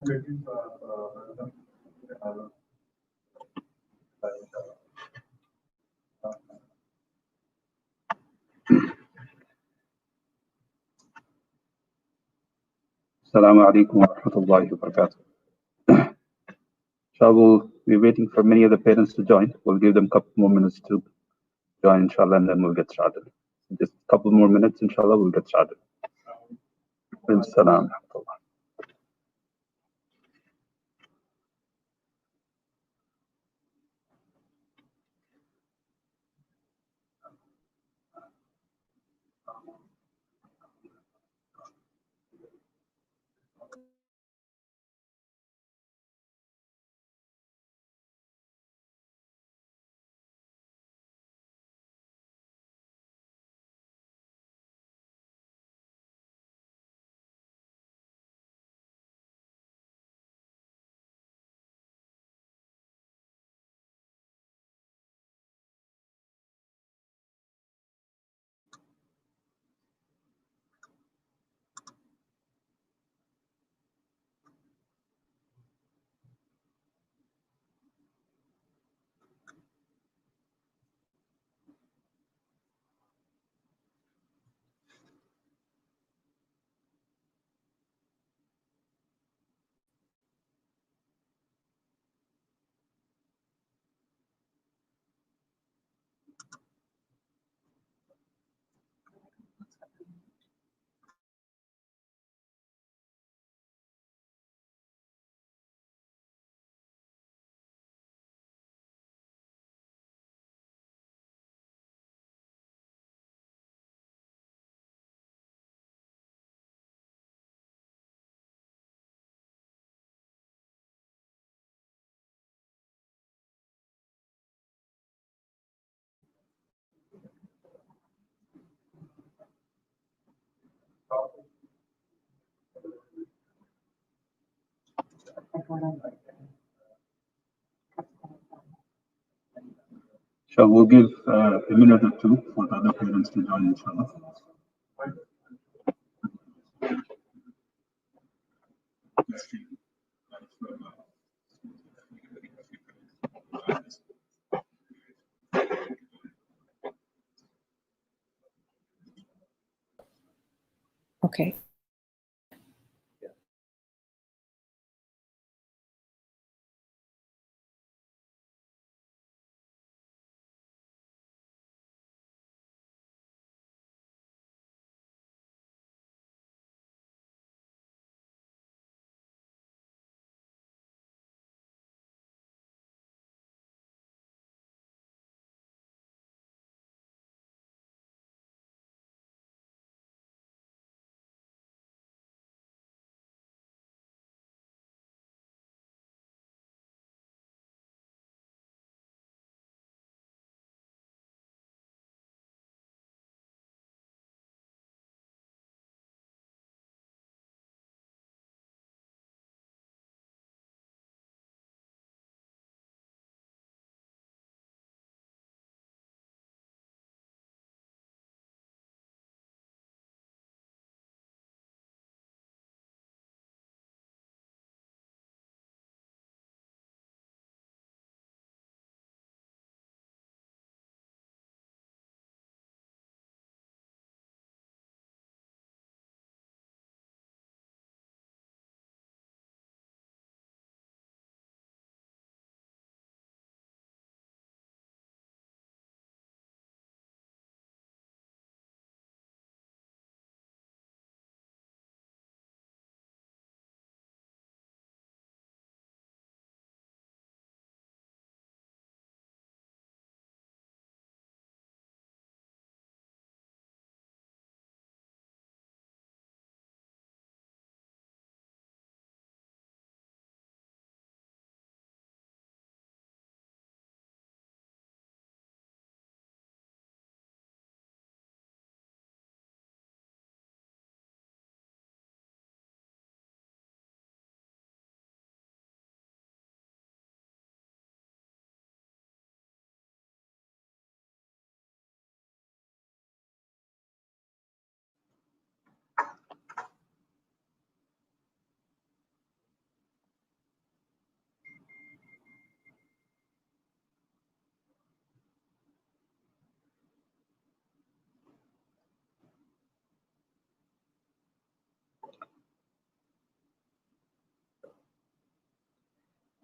Assalamu alaikum wa rahmatullahi wa barakatuh. Inshallah, we're waiting for many of the parents to join. We'll give them a couple more minutes to join, inshallah, and then we'll get started. Just a couple more minutes, inshallah, we'll get started. Salam. Shall we give a minute or two for the other parents to join, inshallah? Okay.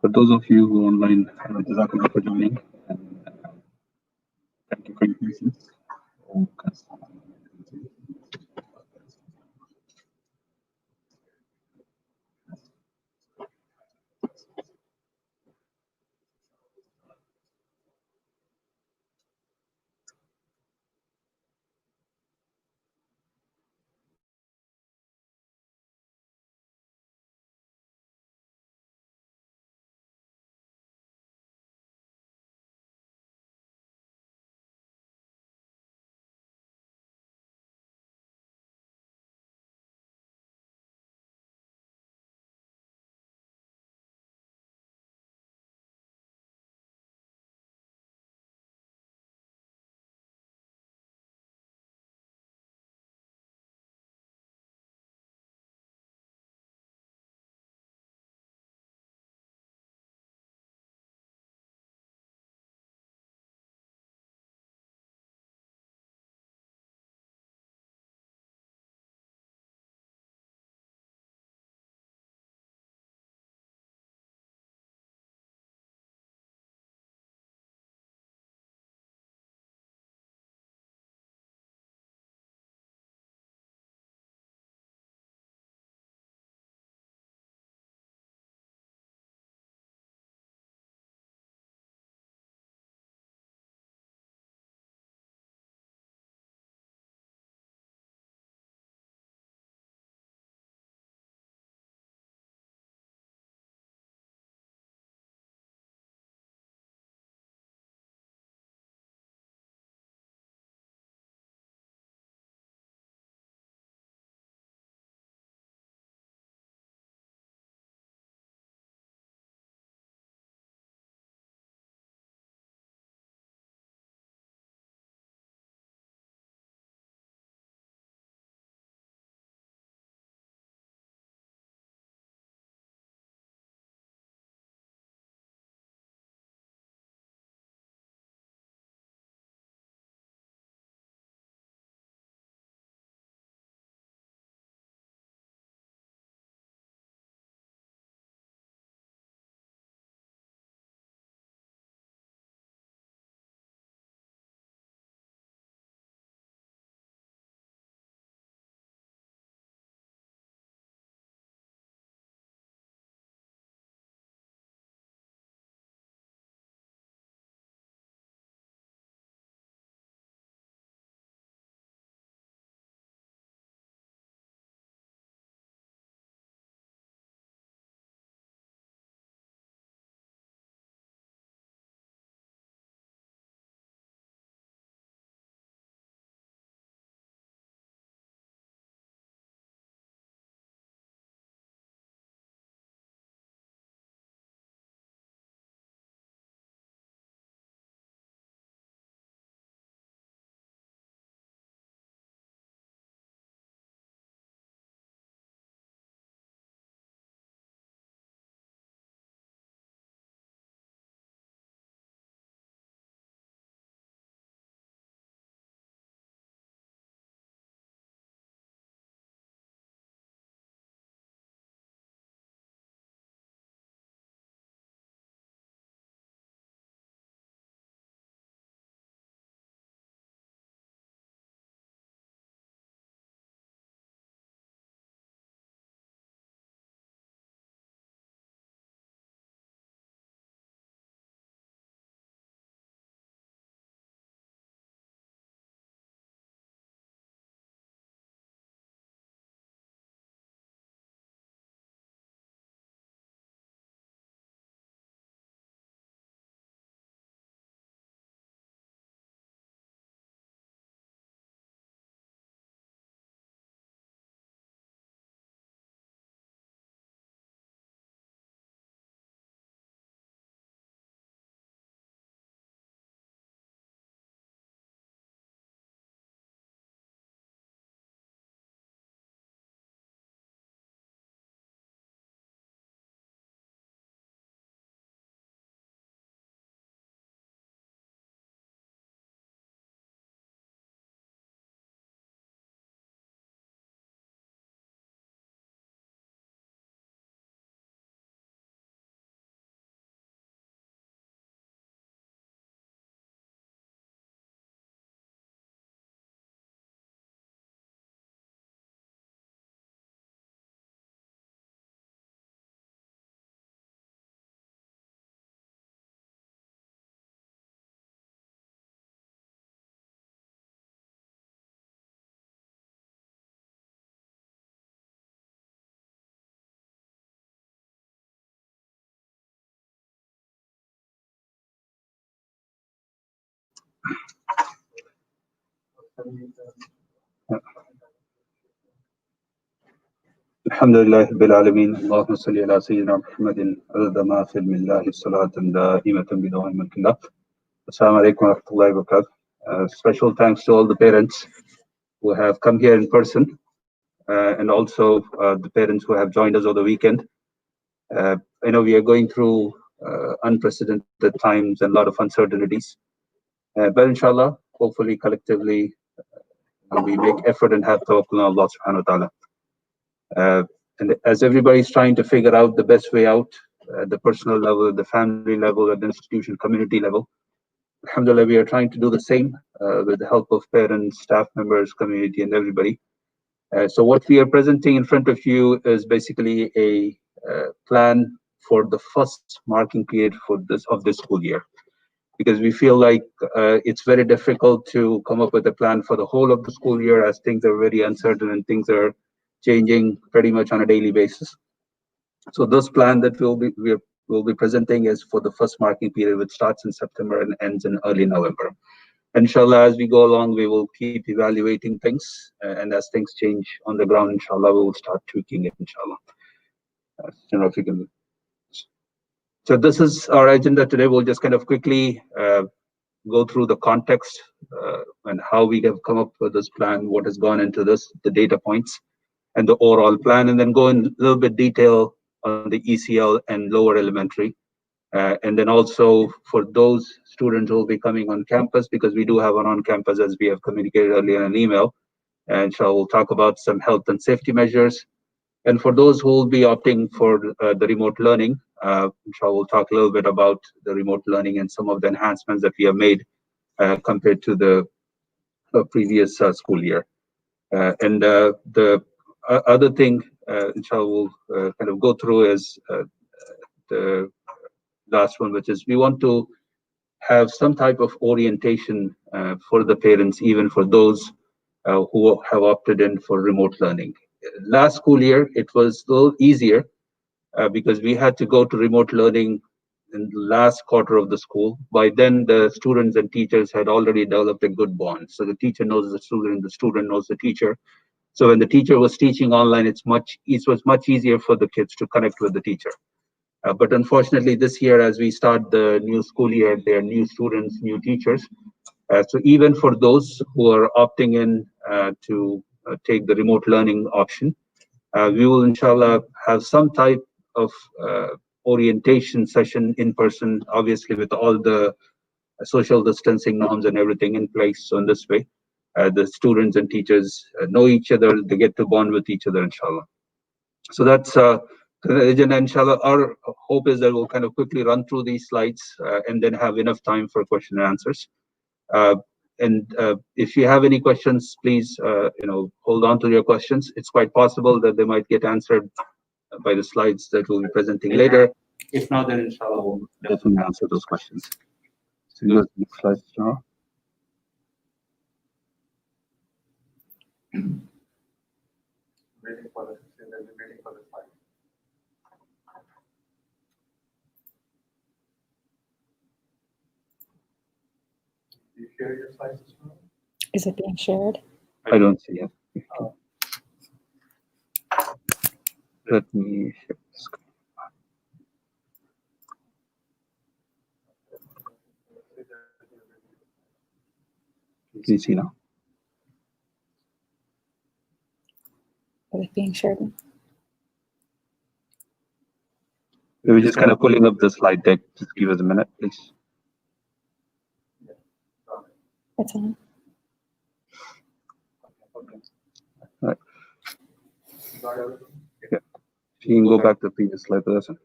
For those of you who are online, Jazakallah for joining. And thank you for your patience. Alhamdulillah Rabbil Alameen. Allahumma salli ala Sayyidina Muhammadin adada ma fi ilmillahi salatan da'imatan bidawam al-killah. Assalamu alaikum wa rahmatullahi wa barakatuh. Special thanks to all the parents who have come here in person and also the parents who have joined us over the weekend. I know we are going through unprecedented times and a lot of uncertainties. But inshallah, hopefully collectively, we make effort and have tawakkul on Allah subhanahu wa ta'ala. And as everybody's trying to figure out the best way out at the personal level, the family level, at the institution, community level, alhamdulillah, we are trying to do the same with the help of parents, staff members, community, and everybody. So what we are presenting in front of you is basically a plan for the first marking period for this school year, because we feel like it's very difficult to come up with a plan for the whole of the school year, as things are very uncertain and things are changing pretty much on a daily basis. So this plan that we'll be presenting is for the first marking period, which starts in September and ends in early November. Inshallah, as we go along, we will keep evaluating things, and as things change on the ground, inshallah, we will start tweaking it, inshallah. You know, if you can. So this is our agenda today. We'll just kind of quickly go through the context and how we have come up with this plan, what has gone into this, the data points, and the overall plan, and then go in a little bit detail on the ECL and lower elementary. And then also for those students who will be coming on campus, because we do have one on campus as we have communicated earlier in an email, and so we'll talk about some health and safety measures. And for those who will be opting for the remote learning, so we'll talk a little bit about the remote learning and some of the enhancements that we have made compared to the previous school year. And the other thing, inshallah, we'll kind of go through is the last one, which is we want to have some type of orientation for the parents, even for those who have opted in for remote learning. Last school year, it was a little easier because we had to go to remote learning in the last quarter of the school. By then, the students and teachers had already developed a good bond. So the teacher knows the student knows the teacher. So when the teacher was teaching online, it was much easier for the kids to connect with the teacher. But unfortunately, this year, as we start the new school year, there are new students, new teachers. So even for those who are opting in to take the remote learning option, we will, inshallah, have some type of orientation session in person, obviously with all the social distancing norms and everything in place. So in this way, the students and teachers know each other, they get to bond with each other, inshallah. So that's the agenda, inshallah. Our hope is that we'll kind of quickly run through these slides and then have enough time for question and answers. And if you have any questions, please, hold on to your questions. It's quite possible that they might get answered by the slides that we'll be presenting later. If not, then inshallah, we'll definitely answer those questions. So you go to the next slide, An-Noor. Waiting for the slide. Do you share your slides as well? Is it being shared? I don't see it. Oh. Let me share the screen. Can you see now? Is it being shared? We're just kind of pulling up the slide deck. Just give us a minute, please. It's on. Right. Yeah. You can go back to the previous slide, person.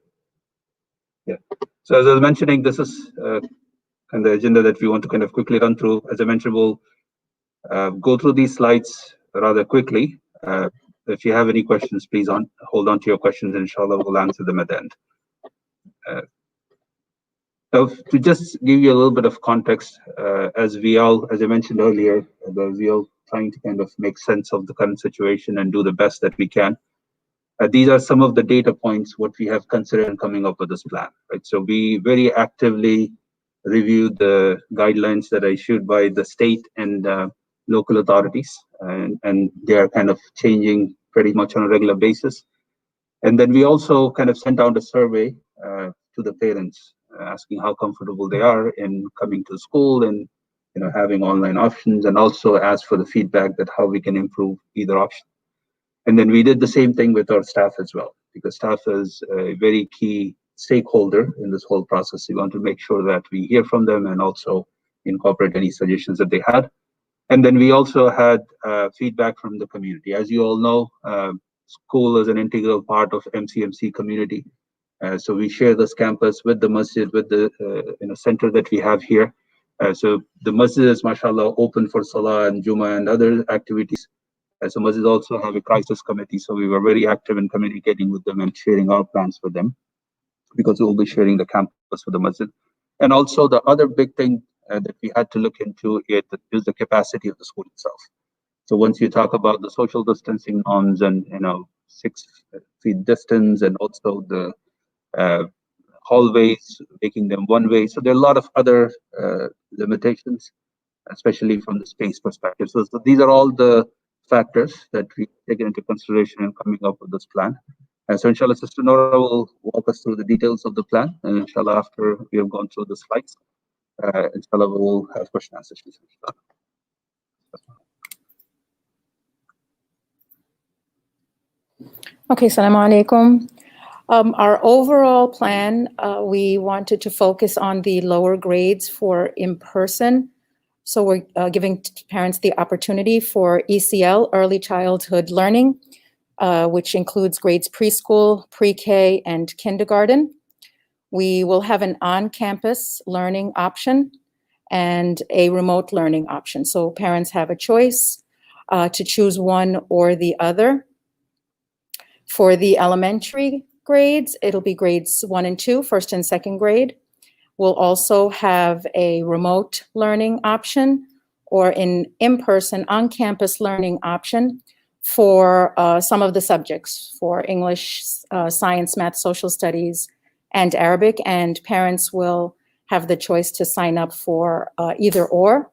Yeah. So as I was mentioning, this is kind of the agenda that we want to kind of quickly run through. As I mentioned, we'll go through these slides rather quickly. If you have any questions, please hold on to your questions, and inshallah we'll answer them at the end. So to just give you a little bit of context, as I mentioned earlier, we are trying to kind of make sense of the current situation and do the best that we can. These are some of the data points what we have considered in coming up with this plan, right? So we very actively reviewed the guidelines that are issued by the state and local authorities, and they are kind of changing pretty much on a regular basis. And then we also kind of sent out a survey to the parents, asking how comfortable they are in coming to school and having online options, and also asked for the feedback that how we can improve either option. And then we did the same thing with our staff as well, because staff is a very key stakeholder in this whole process. We want to make sure that we hear from them and also incorporate any suggestions that they had. And then we also had feedback from the community. As you all know, school is an integral part of MCMC community. So we share this campus with the masjid, with the center that we have here. So the masjid is, mashallah, open for salah and Jummah and other activities. So masjid also have a crisis committee. So we were very active in communicating with them and sharing our plans with them, because we will be sharing the campus with the masjid. And also the other big thing that we had to look into is the capacity of the school itself. So once you talk about the social distancing norms and 6 feet distance, and also the hallways, making them one way. So there are a lot of other limitations, especially from the space perspective. So these are all the factors that we taken into consideration in coming up with this plan. And so inshallah, Sister Nora will walk us through the details of the plan. And inshallah, after we have gone through the slides, inshallah, we will have question and answer sessions. Okay, Assalamu alaikum. Our overall plan, we wanted to focus on the lower grades for in-person. So we're giving parents the opportunity for ECL, early childhood learning, which includes grades preschool, pre-K, and kindergarten. We will have an on-campus learning option and a remote learning option. So parents have a choice to choose one or the other. For the elementary grades, it'll be grades 1 and 2, first and second grade. We'll also have a remote learning option or an in-person on-campus learning option for some of the subjects, for English, science, math, social studies, and Arabic, and parents will have the choice to sign up for either or.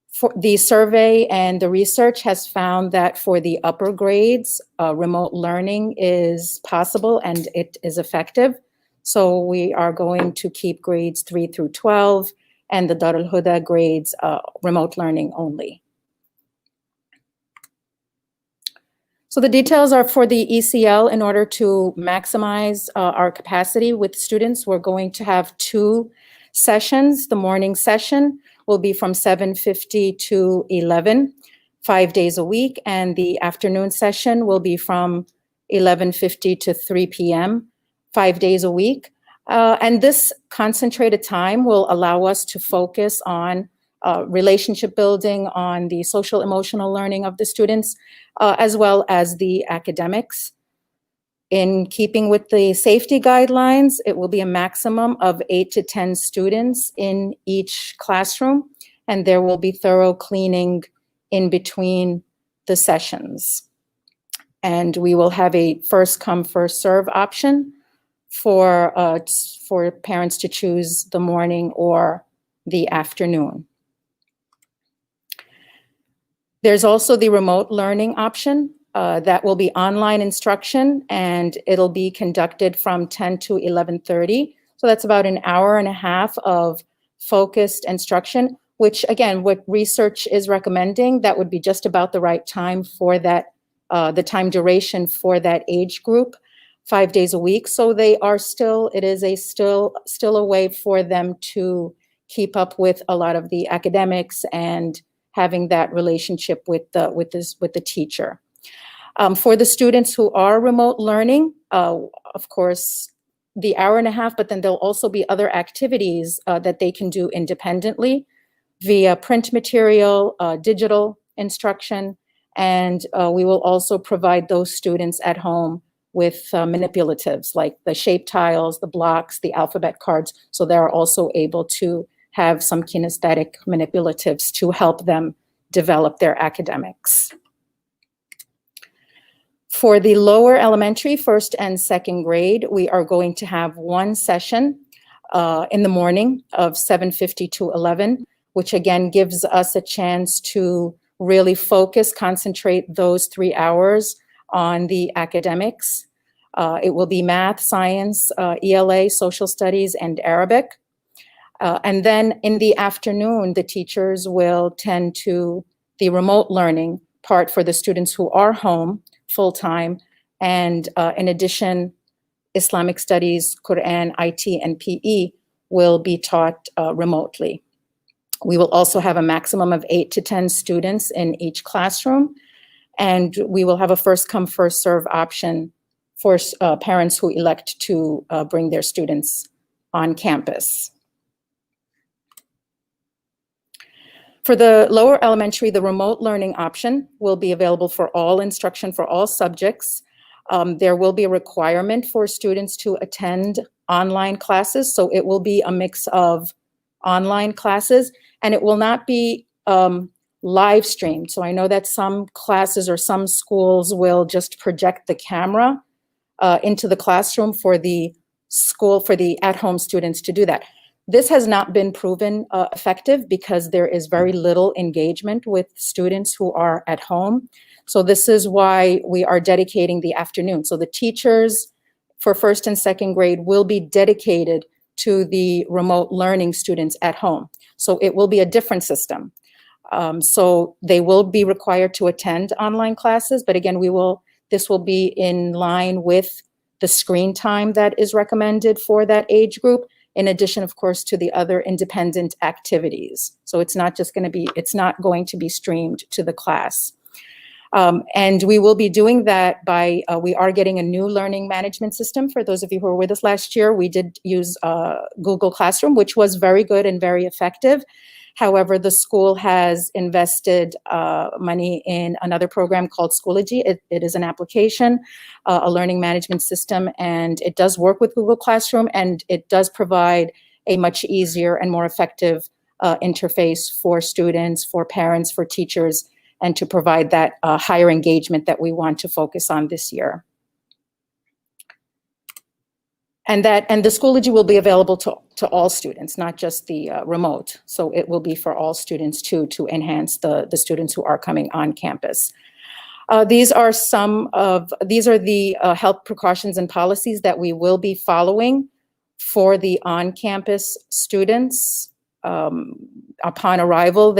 For the survey and the research has found that for the upper grades, remote learning is possible and it is effective. So we are going to keep grades 3 through 12 and the Dar al-Huda grades remote learning only. So the details are for the ECL. In order to maximize our capacity with students, we're going to have 2 sessions. The morning session will be from 7:50 to 11, 5 days a week. And the afternoon session will be from 11:50 to 3 p.m., 5 days a week. And this concentrated time will allow us to focus on relationship building, on the social emotional learning of the students, as well as the academics. In keeping with the safety guidelines, it will be a maximum of 8 to 10 students in each classroom, and there will be thorough cleaning in between the sessions. And we will have a first come, first serve option for parents to choose the morning or the afternoon. There's also the remote learning option. That will be online instruction, and it'll be conducted from 10 to 11:30. So that's about an hour and a half of focused instruction, which again, what research is recommending, that would be just about the right time for that, the time duration for that age group, 5 days a week. So they are still, it is still a way for them to keep up with a lot of the academics and having that relationship with the teacher. For the students who are remote learning, of course, the hour and a half, but then there'll also be other activities that they can do independently via print material, digital instruction, and we will also provide those students at home with manipulatives like the shape tiles, the blocks, the alphabet cards, so they're also able to have some kinesthetic manipulatives to help them develop their academics. For the lower elementary, first and second grade, we are going to have 1 session in the morning of 7:50 to 11, which again gives us a chance to really focus, concentrate those 3 hours on the academics. It will be math, science, ELA, social studies, and Arabic. And then in the afternoon, the teachers will tend to the remote learning part for the students who are home full-time. And in addition, Islamic studies, Quran, IT, and PE will be taught remotely. We will also have a maximum of 8 to 10 students in each classroom. And we will have a first come, first serve option for parents who elect to bring their students on campus. For the lower elementary, the remote learning option will be available for all instruction for all subjects. There will be a requirement for students to attend online classes, so it will be a mix of online classes, and it will not be live streamed. So I know that some classes or some schools will just project the camera into the classroom for the school, for the at-home students to do that. This has not been proven effective because there is very little engagement with students who are at home. So this is why we are dedicating the afternoon. So the teachers for first and second grade will be dedicated to the remote learning students at home. So it will be a different system. So they will be required to attend online classes, but again, this will be in line with the screen time that is recommended for that age group, in addition, of course, to the other independent activities. So it's not going to be streamed to the class. And we will be doing that by, we are getting a new learning management system. For those of you who were with us last year, we did use Google Classroom, which was very good and very effective. However, the school has invested money in another program called Schoology. It is an application, a learning management system, and it does work with Google Classroom, and it does provide a much easier and more effective interface for students, for parents, for teachers, and to provide that higher engagement that we want to focus on this year. And the Schoology will be available to all students, not just the remote. So it will be for all students too, to enhance the students who are coming on campus. These are the health precautions and policies that we will be following for the on-campus students. Upon arrival,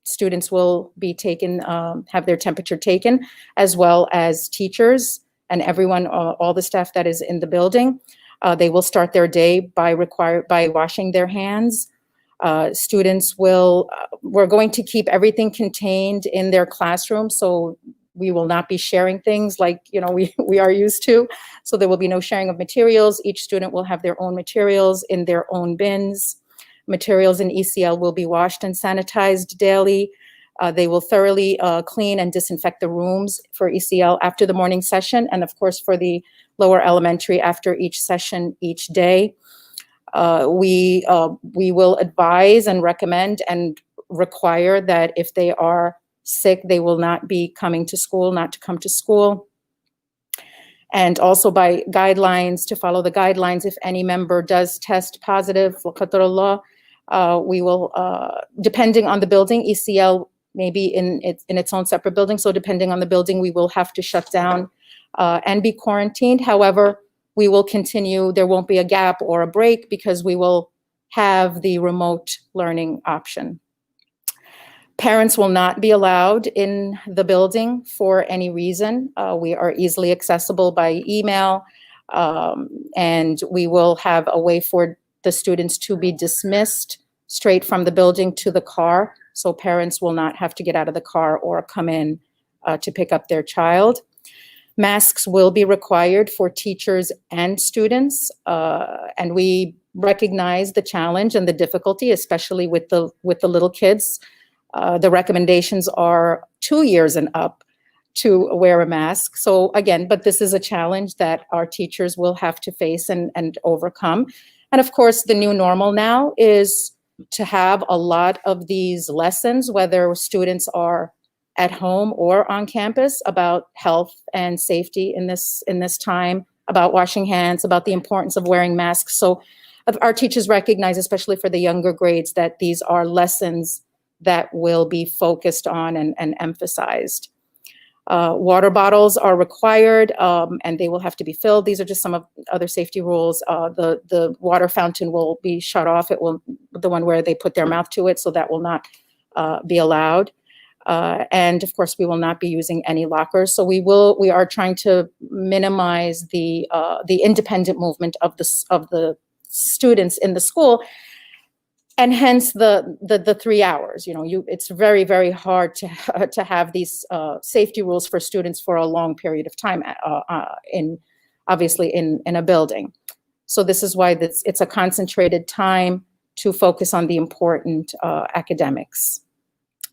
students will be taken, have their temperature taken, as well as teachers and everyone, all the staff that is in the building. They will start their day by washing their hands. Students we're going to keep everything contained in their classroom, so we will not be sharing things like we are used to. So there will be no sharing of materials. Each student will have their own materials in their own bins. Materials in ECL will be washed and sanitized daily. They will thoroughly clean and disinfect the rooms for ECL after the morning session, and of course for the lower elementary after each session each day. We will advise and recommend and require that if they are sick, they will not be coming to school, not to come to school. And also by guidelines, to follow the guidelines, if any member does test positive, we will, depending on the building, ECL may be in its own separate building. So depending on the building, we will have to shut down and be quarantined. However, we will continue. There won't be a gap or a break because we will have the remote learning option. Parents will not be allowed in the building for any reason. We are easily accessible by email, and we will have a way for the students to be dismissed straight from the building to the car, so parents will not have to get out of the car or come in to pick up their child. Masks will be required for teachers and students, and we recognize the challenge and the difficulty, especially with the little kids. The recommendations are 2 years and up to wear a mask. So again, but this is a challenge that our teachers will have to face and overcome. And of course, the new normal now is to have a lot of these lessons, whether students are at home or on campus, about health and safety in this time about washing hands, about the importance of wearing masks. So our teachers recognize, especially for the younger grades, that these are lessons that will be focused on and emphasized. Water bottles are required and they will have to be filled. These are just some of other safety rules. The water fountain will be shut off. It will, the one where they put their mouth to it, so that will not be allowed. And of course, we will not be using any lockers. So we are trying to minimize the independent movement of the students in the school. And hence the 3 hours. You know, it's very, very hard to have these safety rules for students for a long period of time obviously in a building. So this is why it's a concentrated time to focus on the important academics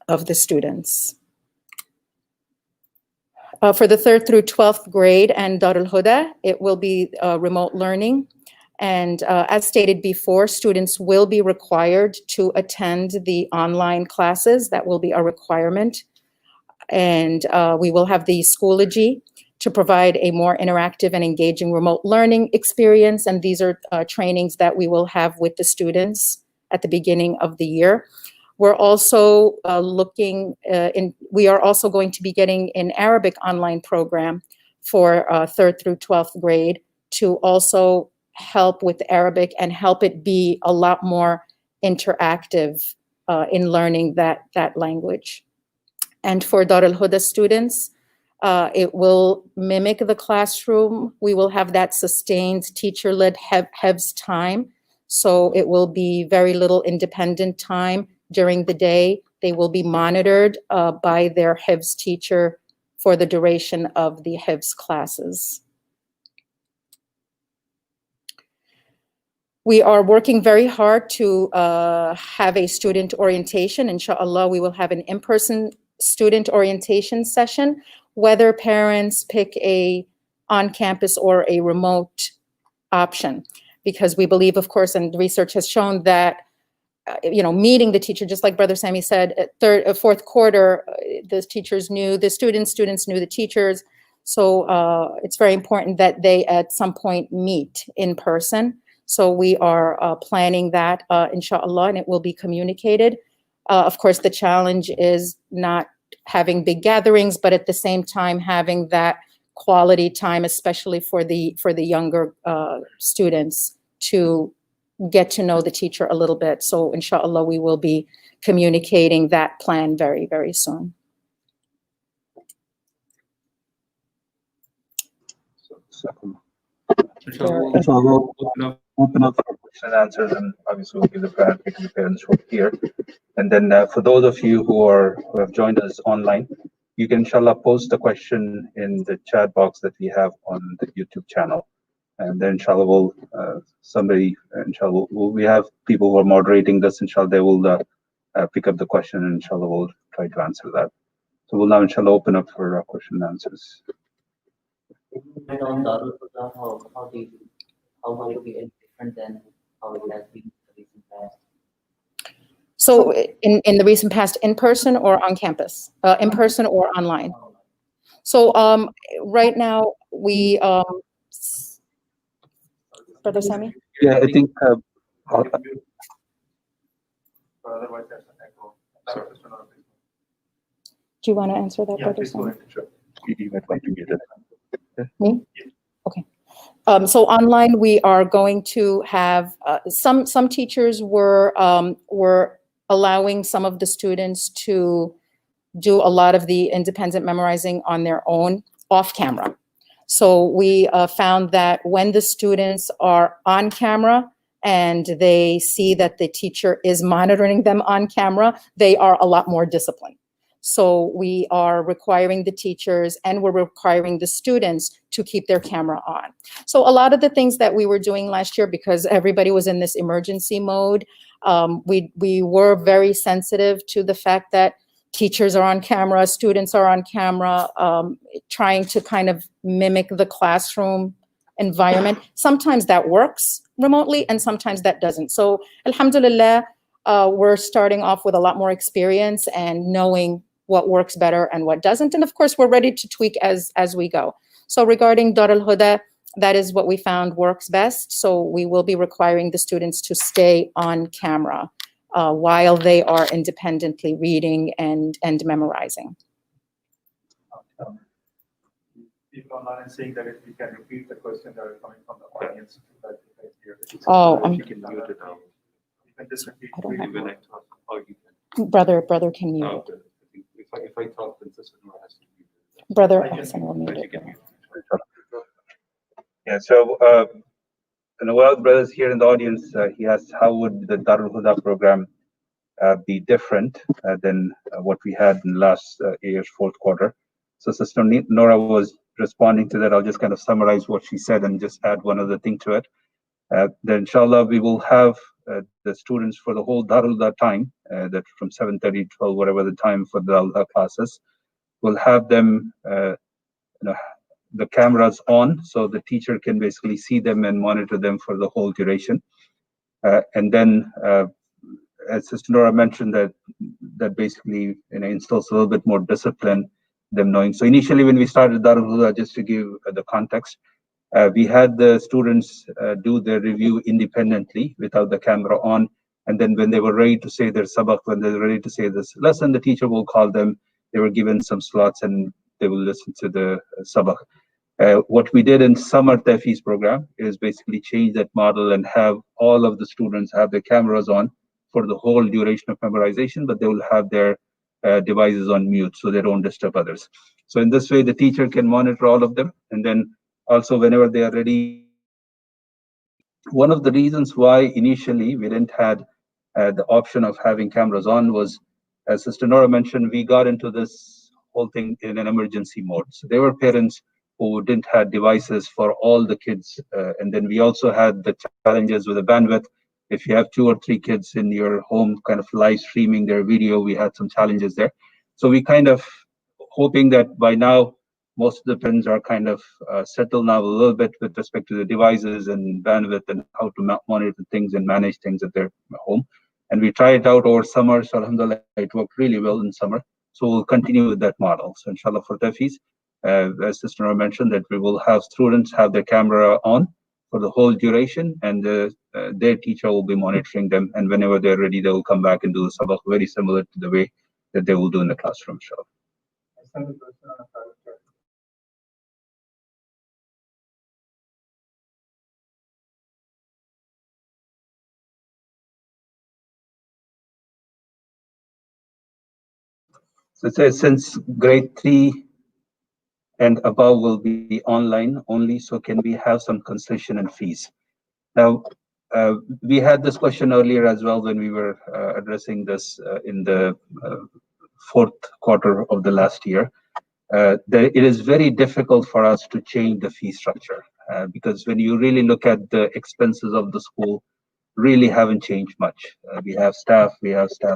of the students. For the 3rd through 12th grade and Dar al-Huda, it will be remote learning. And as stated before, students will be required to attend the online classes. That will be a requirement. And we will have the Schoology to provide a more interactive and engaging remote learning experience. And these are trainings that we will have with the students at the beginning of the year. We're also we are also going to be getting an Arabic online program for 3rd through 12th grade to also help with Arabic and help it be a lot more interactive in learning that language. And for Dar al-Huda students, it will mimic the classroom. We will have that sustained teacher-led HEVS time. So it will be very little independent time during the day. They will be monitored by their HEVS teacher for the duration of the HEVS classes. We are working very hard to have a student orientation. Inshallah, we will have an in-person student orientation session, whether parents pick a on-campus or a remote option, because we believe, of course, and research has shown that meeting the teacher, just like Brother Sami said, at fourth quarter, the teachers knew the students knew the teachers. So it's very important that they at some point meet in person. So we are planning that, inshallah, and it will be communicated. Of course, the challenge is not having big gatherings, but at the same time having that quality time, especially for the younger students, to get to know the teacher a little bit. So inshallah, we will be communicating that plan very, very soon. So we'll open up for question and answers, and obviously we'll give the priority to the parents who are here. And then for those of you who have joined us online, you can inshallah post the question in the chat box that we have on the YouTube channel. And then inshallah we have people who are moderating this, inshallah they will pick up the question, and inshallah we'll try to answer that. So we'll now inshallah open up for question and answers. On Darul Huda, how will it be any different than how it has been in the recent past? So in the recent past, in person or on campus? In person or online? So right now we, Brother Sami? Yeah, I think. Otherwise, there's an echo. Do you want to answer that, Yeah, Brother please go Sami? ahead. Sure. You might want to mute it. Me? Okay. So online, we are going to have some teachers were allowing some of the students to do a lot of the independent memorizing on their own off camera. So we found that when the students are on camera and they see that the teacher is monitoring them on camera, they are a lot more disciplined. So we are requiring the teachers and we're requiring the students to keep their camera on. So a lot of the things that we were doing last year, because everybody was in this emergency mode, we were very sensitive to the fact that teachers are on camera, students are on camera, trying to kind of mimic the classroom environment. Sometimes that works remotely and sometimes that doesn't. So alhamdulillah, we're starting off with a lot more experience and knowing what works better and what doesn't. And of course, we're ready to tweak as we go. So regarding Dar al-Huda, that is what we found works best. So we will be requiring the students to stay on camera while they are independently reading and memorizing. People online saying that if you can repeat the question that are coming from the audience, that you can hear it. Oh, If you can mute it out. You can just repeat. I don't have when I it. talk, or you can. Brother can mute Oh, it. good. If I talk, then Sister Noor has to mute it. Brother I can Hassan will mute mute it, it. you can mute it. Yeah, so one of the brothers here in the audience, he asked how would the Darul Huda program be different than what we had in last year's fourth quarter. So Sister Nora was responding to that. I'll just kind of summarize what she said and just add one other thing to it. Then inshallah, we will have the students for the whole Darul Huda time, that from 7:30 to 12, whatever the time for the Darul Huda classes, we'll have them, the cameras on, so the teacher can basically see them and monitor them for the whole duration. And then, as Sister Nora mentioned, that basically instills a little bit more discipline, them knowing. So initially, when we started Darul Huda, just to give the context, we had the students do their review independently without the camera on. And then when they were ready to say their sabak, when they were ready to say this lesson, the teacher will call them. They were given some slots and they will listen to the sabak. What we did in summer Tafiz program is basically change that model and have all of the students have their cameras on for the whole duration of memorization, but they will have their devices on mute so they don't disturb others. So in this way, the teacher can monitor all of them. And then also whenever they are ready, one of the reasons why initially we didn't had the option of having cameras on was, as Sister Nora mentioned, we got into this whole thing in an emergency mode. So there were parents who didn't have devices for all the kids. And then we also had the challenges with the bandwidth. If you have 2 or 3 kids in your home kind of live streaming their video, we had some challenges there. So we kind of hoping that by now, most of the parents are kind of settled now a little bit with respect to the devices and bandwidth and how to monitor things and manage things at their home. And we tried it out over summer. So alhamdulillah, it worked really well in summer. So we'll continue with that model. So inshallah for Tafiz, as Sister Nora mentioned, that we will have students have their camera on for the whole duration, and their teacher will be monitoring them. And whenever they're ready, they will come back and do the sabak very similar to the way that they will do in the classroom. Inshallah. So it says since grade 3 and above will be online only, so can we have some concession and fees? Now, we had this question earlier as well when we were addressing this in the fourth quarter of the last year. It is very difficult for us to change the fee structure because when you really look at the expenses of the school, really haven't changed much. We have staff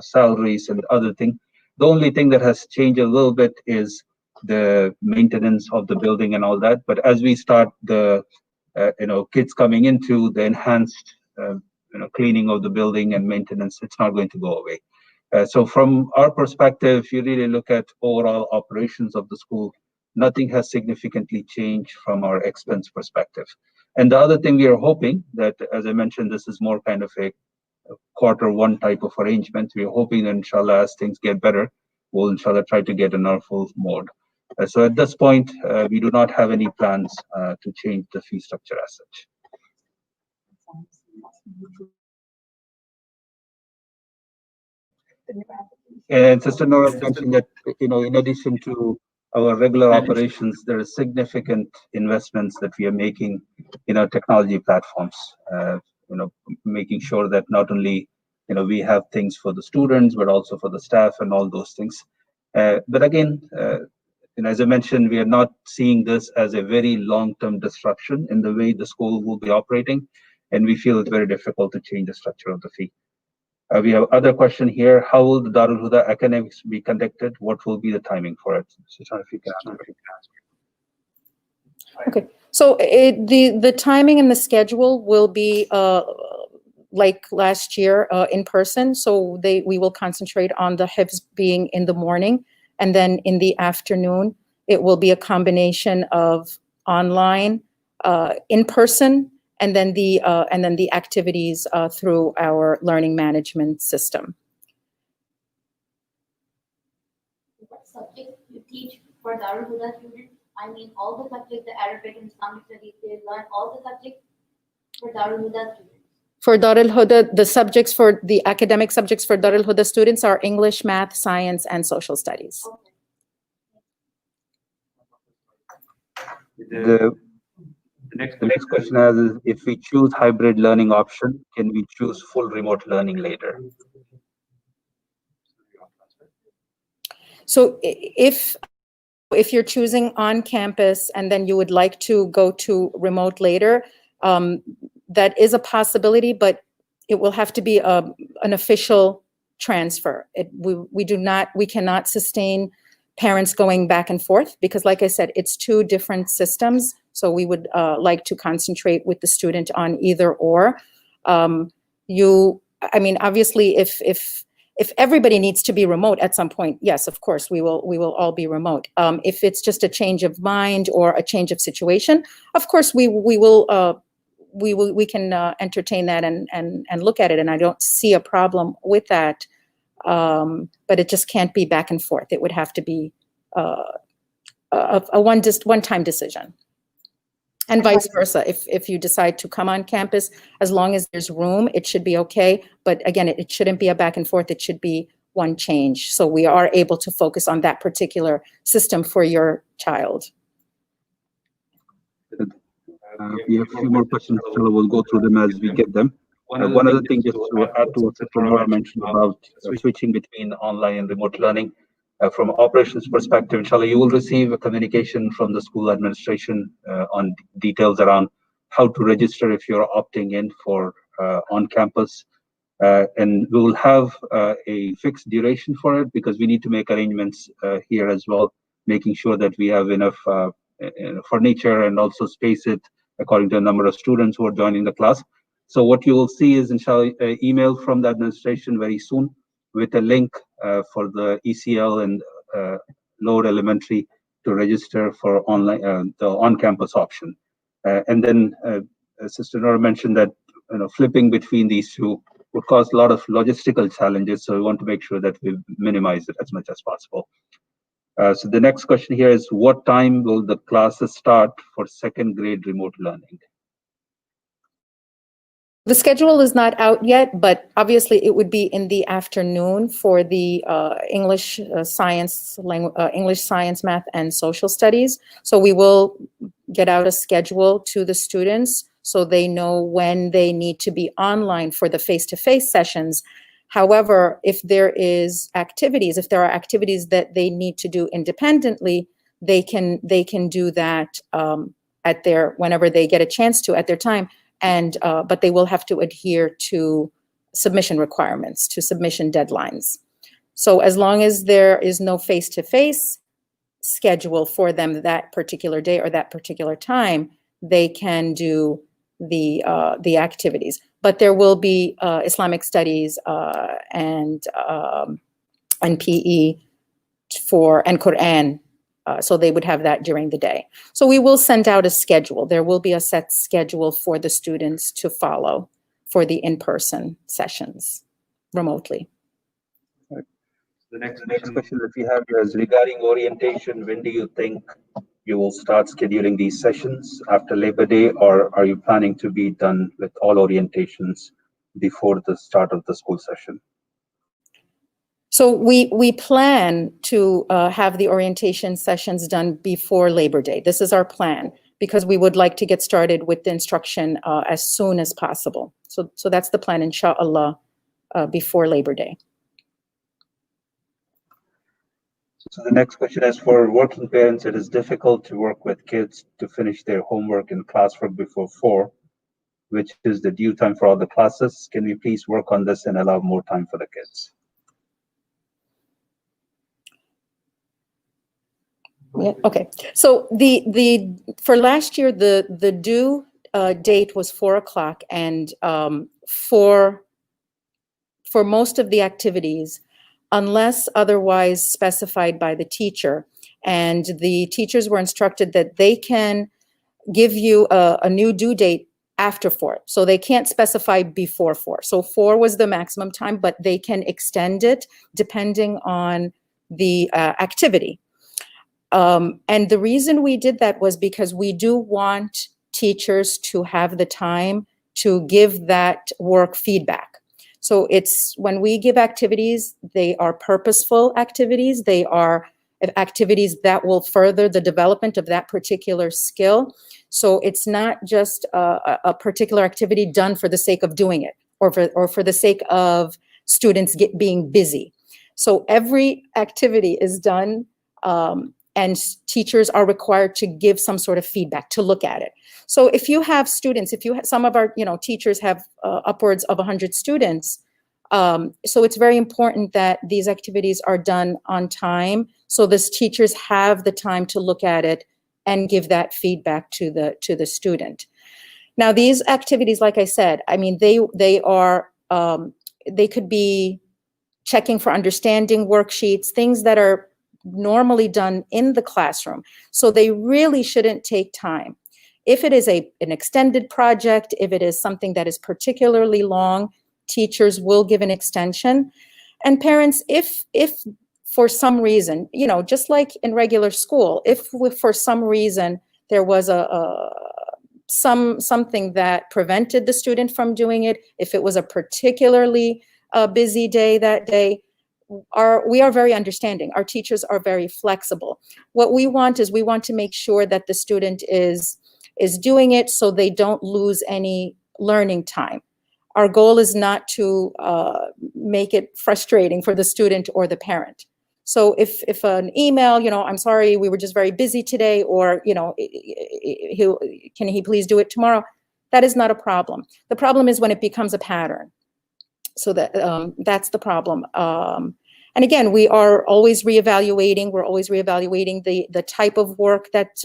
salaries and other things. The only thing that has changed a little bit is the maintenance of the building and all that. But as we start the kids coming into the enhanced cleaning of the building and maintenance, it's not going to go away. So from our perspective, if you really look at overall operations of the school, nothing has significantly changed from our expense perspective. And the other thing we are hoping that, as I mentioned, this is more kind of a quarter 1 type of arrangement. We are hoping that inshallah, as things get better, we'll inshallah try to get in our full mode. So at this point, we do not have any plans to change the fee structure as such. And Sister Nora mentioned that, in addition to our regular operations, there are significant investments that we are making in our technology platforms, making sure that not only, we have things for the students, but also for the staff and all those things. But again, as I mentioned, we are not seeing this as a very long-term disruption in the way the school will be operating. And we feel it's very difficult to change the structure of the fee. We have other question here. How will the Darul Huda academics be conducted? What will be the timing for it? So, if you can answer. Okay, so the timing and the schedule will be like last year in person. So we will concentrate on the hifz being in the morning, and then in the afternoon it will be a combination of online in person, and then the activities through our learning management system. What subject you teach for Darul Huda students? I mean, all the subjects, the Arabic and Islamic studies, they learn all the subjects for Darul Huda students. For Darul Huda, the subjects for the academic subjects for Darul Huda students are English, math, science, and social studies. Okay. The next question is, if we choose hybrid learning option, can we choose full remote learning later? So if you're choosing on campus and then you would like to go to remote later, that is a possibility, but it will have to be an official transfer. We cannot sustain parents going back and forth because, like I said, it's two different systems. So we would like to concentrate with the student on either or. I mean, obviously, if everybody needs to be remote at some point, yes, of course, we will all be remote. If it's just a change of mind or a change of situation, of course, we can entertain that and look at it, and I don't see a problem with that. But it just can't be back and forth. It would have to be a one-time decision. And vice versa. If you decide to come on campus, as long as there's room, it should be okay. But again, it shouldn't be a back and forth. It should be one change. So we are able to focus on that particular system for your child. We have a few more questions, so we'll go through them as we get them. One other thing, just to add to what An-Noor mentioned about switching between online and remote learning. From operations perspective, inshallah, you will receive a communication from the school administration on details around how to register if you're opting in for on campus. And we will have a fixed duration for it because we need to make arrangements here as well, making sure that we have enough furniture and also space it according to the number of students who are joining the class. So what you will see is, inshallah, an email from the administration very soon with a link for the ECL and lower elementary to register for online the on-campus option. And then Sister Noor mentioned that flipping between these two would cause a lot of logistical challenges. So we want to make sure that we minimize it as much as possible. So the next question here is, what time will the classes start for second grade remote learning? The schedule is not out yet, but obviously it would be in the afternoon for the English, science, math, and social studies. So we will get out a schedule to the students so they know when they need to be online for the face-to-face sessions. However, if there are activities that they need to do independently, they can do that whenever they get a chance to at their time. And but they will have to adhere to submission requirements, to submission deadlines. So as long as there is no face-to-face schedule for them that particular day or that particular time, they can do the activities. But there will be Islamic studies and PE and Quran. So they would have that during the day. So we will send out a schedule. There will be a set schedule for the students to follow for the in-person sessions remotely. The next question that we have here is regarding orientation. When do you think you will start scheduling these sessions? After Labor Day, or are you planning to be done with all orientations before the start of the school session? So we plan to have the orientation sessions done before Labor Day. This is our plan because we would like to get started with the instruction as soon as possible. So that's the plan, inshallah, before Labor Day. So the next question is, for working parents, it is difficult to work with kids to finish their homework and classwork before 4, which is the due time for all the classes. Can we please work on this and allow more time for the kids? Yeah. Okay. So for last year, the due date was 4 o'clock, and for most of the activities, unless otherwise specified by the teacher, and the teachers were instructed that they can give you a new due date after 4. So they can't specify before 4. So 4 was the maximum time, but they can extend it depending on the activity. And the reason we did that was because we do want teachers to have the time to give that work feedback. So it's when we give activities, they are purposeful activities. They are activities that will further the development of that particular skill. So it's not just a particular activity done for the sake of doing it or for the sake of students being busy. So every activity is done and teachers are required to give some sort of feedback, to look at it. So if you have students, some of our teachers have upwards of 100 students, so it's very important that these activities are done on time, so the teachers have the time to look at it and give that feedback to the student. Now, these activities, like I said, I mean, they could be checking for understanding worksheets, things that are normally done in the classroom. So they really shouldn't take time. If it is an extended project, if it is something that is particularly long, teachers will give an extension. And parents, if for some reason, just like in regular school, if for some reason there was something that prevented the student from doing it, if it was a particularly busy day that day, we are very understanding. Our teachers are very flexible. What we want to make sure that the student is doing it so they don't lose any learning time. Our goal is not to make it frustrating for the student or the parent. So if an email, I'm sorry, we were just very busy today, or, can he please do it tomorrow? That is not a problem. The problem is when it becomes a pattern. So that's the problem. And again, we are always reevaluating. We're always reevaluating the type of work that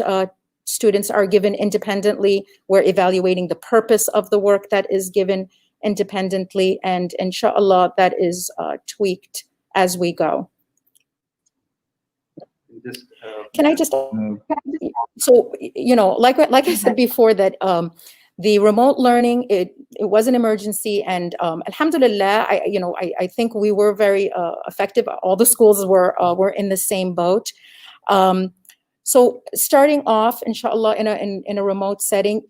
students are given independently. We're evaluating the purpose of the work that is given independently, and inshallah, that is tweaked as we go. Can I just, so, like I said before, that the remote learning, it was an emergency, and alhamdulillah, I think we were very effective. All the schools were in the same boat. So starting off, inshallah, in a remote setting,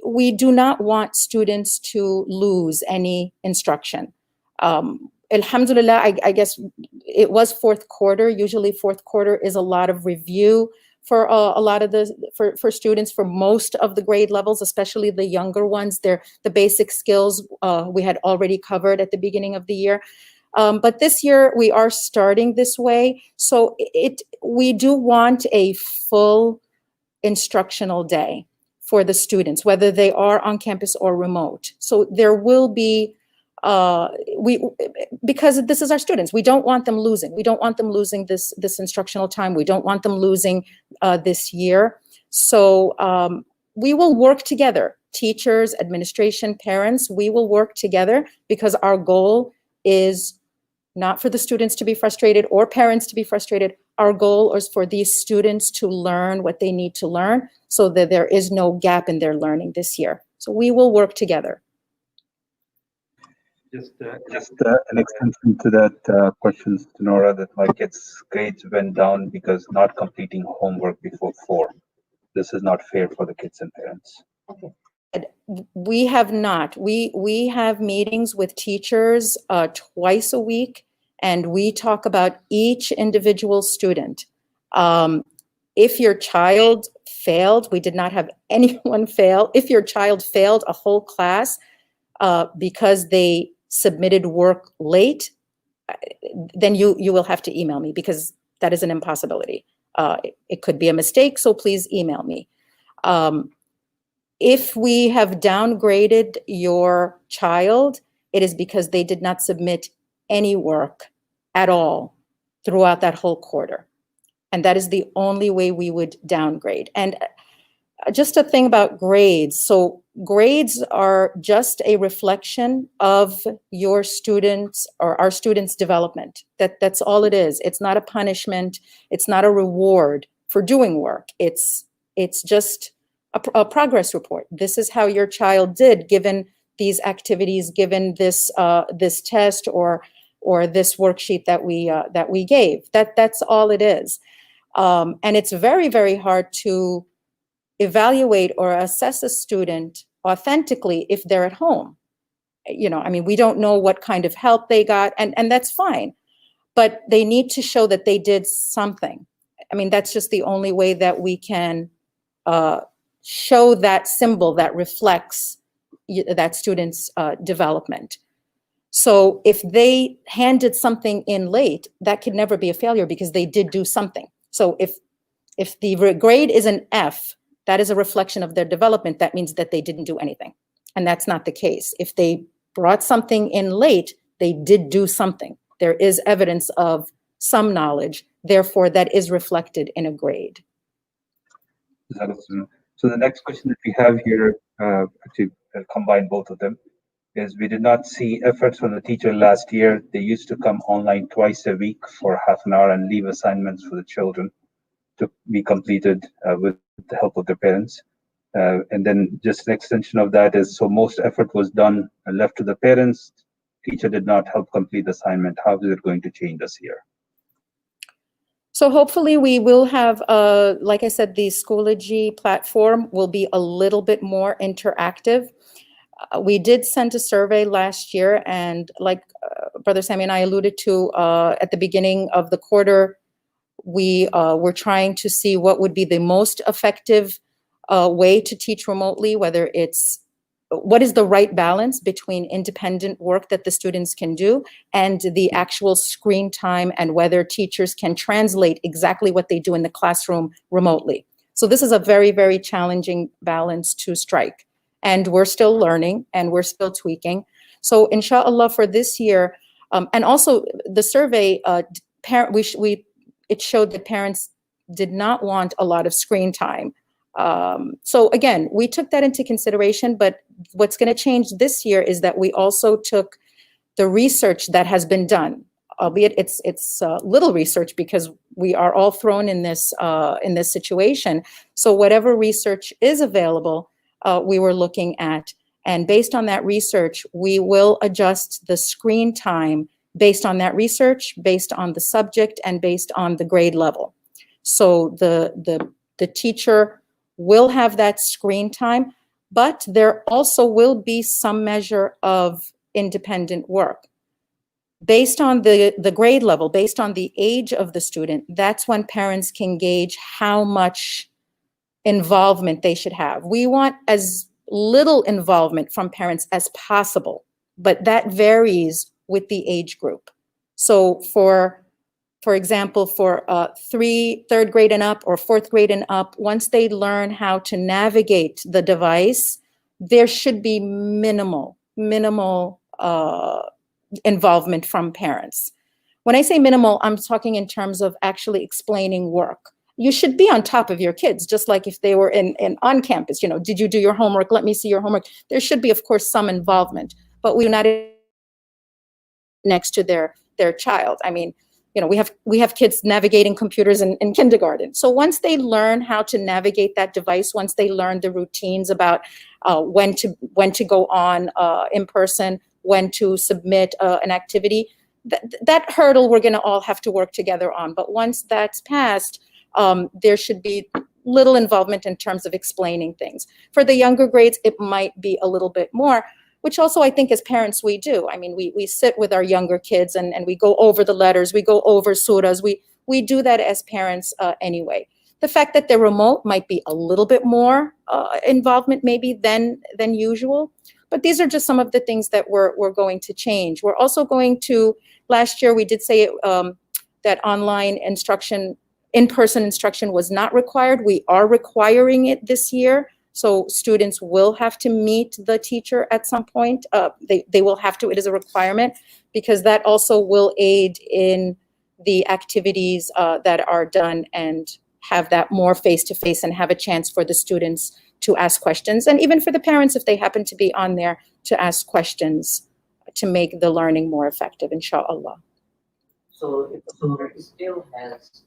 we do not want students to lose any instruction. Alhamdulillah, I guess it was fourth quarter. Usually fourth quarter is a lot of review for a lot of for students, for most of the grade levels, especially the younger ones. The basic skills we had already covered at the beginning of the year. But this year we are starting this way. So we do want a full instructional day for the students, whether they are on campus or remote. So there will be, because this is our students, we don't want them losing. We don't want them losing this instructional time. We don't want them losing this year. So we will work together, teachers, administration, parents, we will work together, because our goal is not for the students to be frustrated or parents to be frustrated. Our goal is for these students to learn what they need to learn, so that there is no gap in their learning this year. So we will work together. Just an extension to that question, Nora, that my kids' grades went down because not completing homework before 4. This is not fair for the kids and parents. Okay. We have not. We have meetings with teachers twice a week, and we talk about each individual student. If your child failed, we did not have anyone fail. If your child failed a whole class because they submitted work late, then you will have to email me, because that is an impossibility. It could be a mistake, so please email me. If we have downgraded your child, it is because they did not submit any work at all throughout that whole quarter. And that is the only way we would downgrade. And just a thing about grades. So grades are just a reflection of your students, or our students' development. That's all it is. It's not a punishment. It's not a reward for doing work. It's just a progress report. This is how your child did given these activities, given this this test or this worksheet that we gave. That's all it is. And it's very, very hard to evaluate or assess a student authentically if they're at home. You know, I mean, we don't know what kind of help they got, and that's fine. But they need to show that they did something. I mean, that's just the only way that we can show that symbol that reflects that student's development. So if they handed something in late, that could never be a failure because they did do something. So if the grade is an F, that is a reflection of their development. That means that they didn't do anything. And that's not the case. If they brought something in late, they did do something. There is evidence of some knowledge. Therefore, that is reflected in a grade. So the next question that we have here, actually I'll combine both of them, is we did not see efforts from the teacher last year. They used to come online twice a week for half an hour and leave assignments for the children to be completed with the help of their parents. And then just an extension of that is, so most effort was done and left to the parents. Teacher did not help complete the assignment. How is it going to change this year? So hopefully we will have, like I said, the Schoology platform will be a little bit more interactive. We did send a survey last year, and like Brother Sammy and I alluded to at the beginning of the quarter, we were trying to see what would be the most effective way to teach remotely, whether it's what is the right balance between independent work that the students can do and the actual screen time, and whether teachers can translate exactly what they do in the classroom remotely. So this is a very, very challenging balance to strike. And we're still learning and we're still tweaking. So inshallah for this year, and also the survey, it showed that parents did not want a lot of screen time. So again, we took that into consideration, but what's going to change this year is that we also took the research that has been done, albeit it's little research because we are all thrown in this situation. So whatever research is available, we were looking at, and based on that research, we will adjust the screen time based on that research, based on the subject, and based on the grade level. So the teacher will have that screen time, but there also will be some measure of independent work. Based on the grade level, based on the age of the student, that's when parents can gauge how much involvement they should have. We want as little involvement from parents as possible, but that varies with the age group. So for example, for third grade and up or fourth grade and up, once they learn how to navigate the device, there should be minimal involvement from parents. When I say minimal, I'm talking in terms of actually explaining work. You should be on top of your kids, just like if they were on campus. You know, did you do your homework? Let me see your homework. There should be, of course, some involvement, but we're not next to their child. I mean, you know, we have kids navigating computers in kindergarten. So once they learn how to navigate that device, once they learn the routines about when to go on in person, when to submit an activity, that hurdle we're going to all have to work together on. But once that's passed, there should be little involvement in terms of explaining things. For the younger grades, it might be a little bit more, which also I think as parents we do. I mean, we sit with our younger kids and we go over the letters, we go over surahs, we do that as parents anyway. The fact that they're remote might be a little bit more involvement maybe than usual, but these are just some of the things that we're going to change. We're also going to, last year we did say that online instruction, in-person instruction was not required. We are requiring it this year. So students will have to meet the teacher at some point. They will have to, it is a requirement, because that also will aid in the activities that are done and have that more face-to-face and have a chance for the students to ask questions. And even for the parents, if they happen to be on there, to ask questions to make the learning more effective, inshallah. So if the parent still has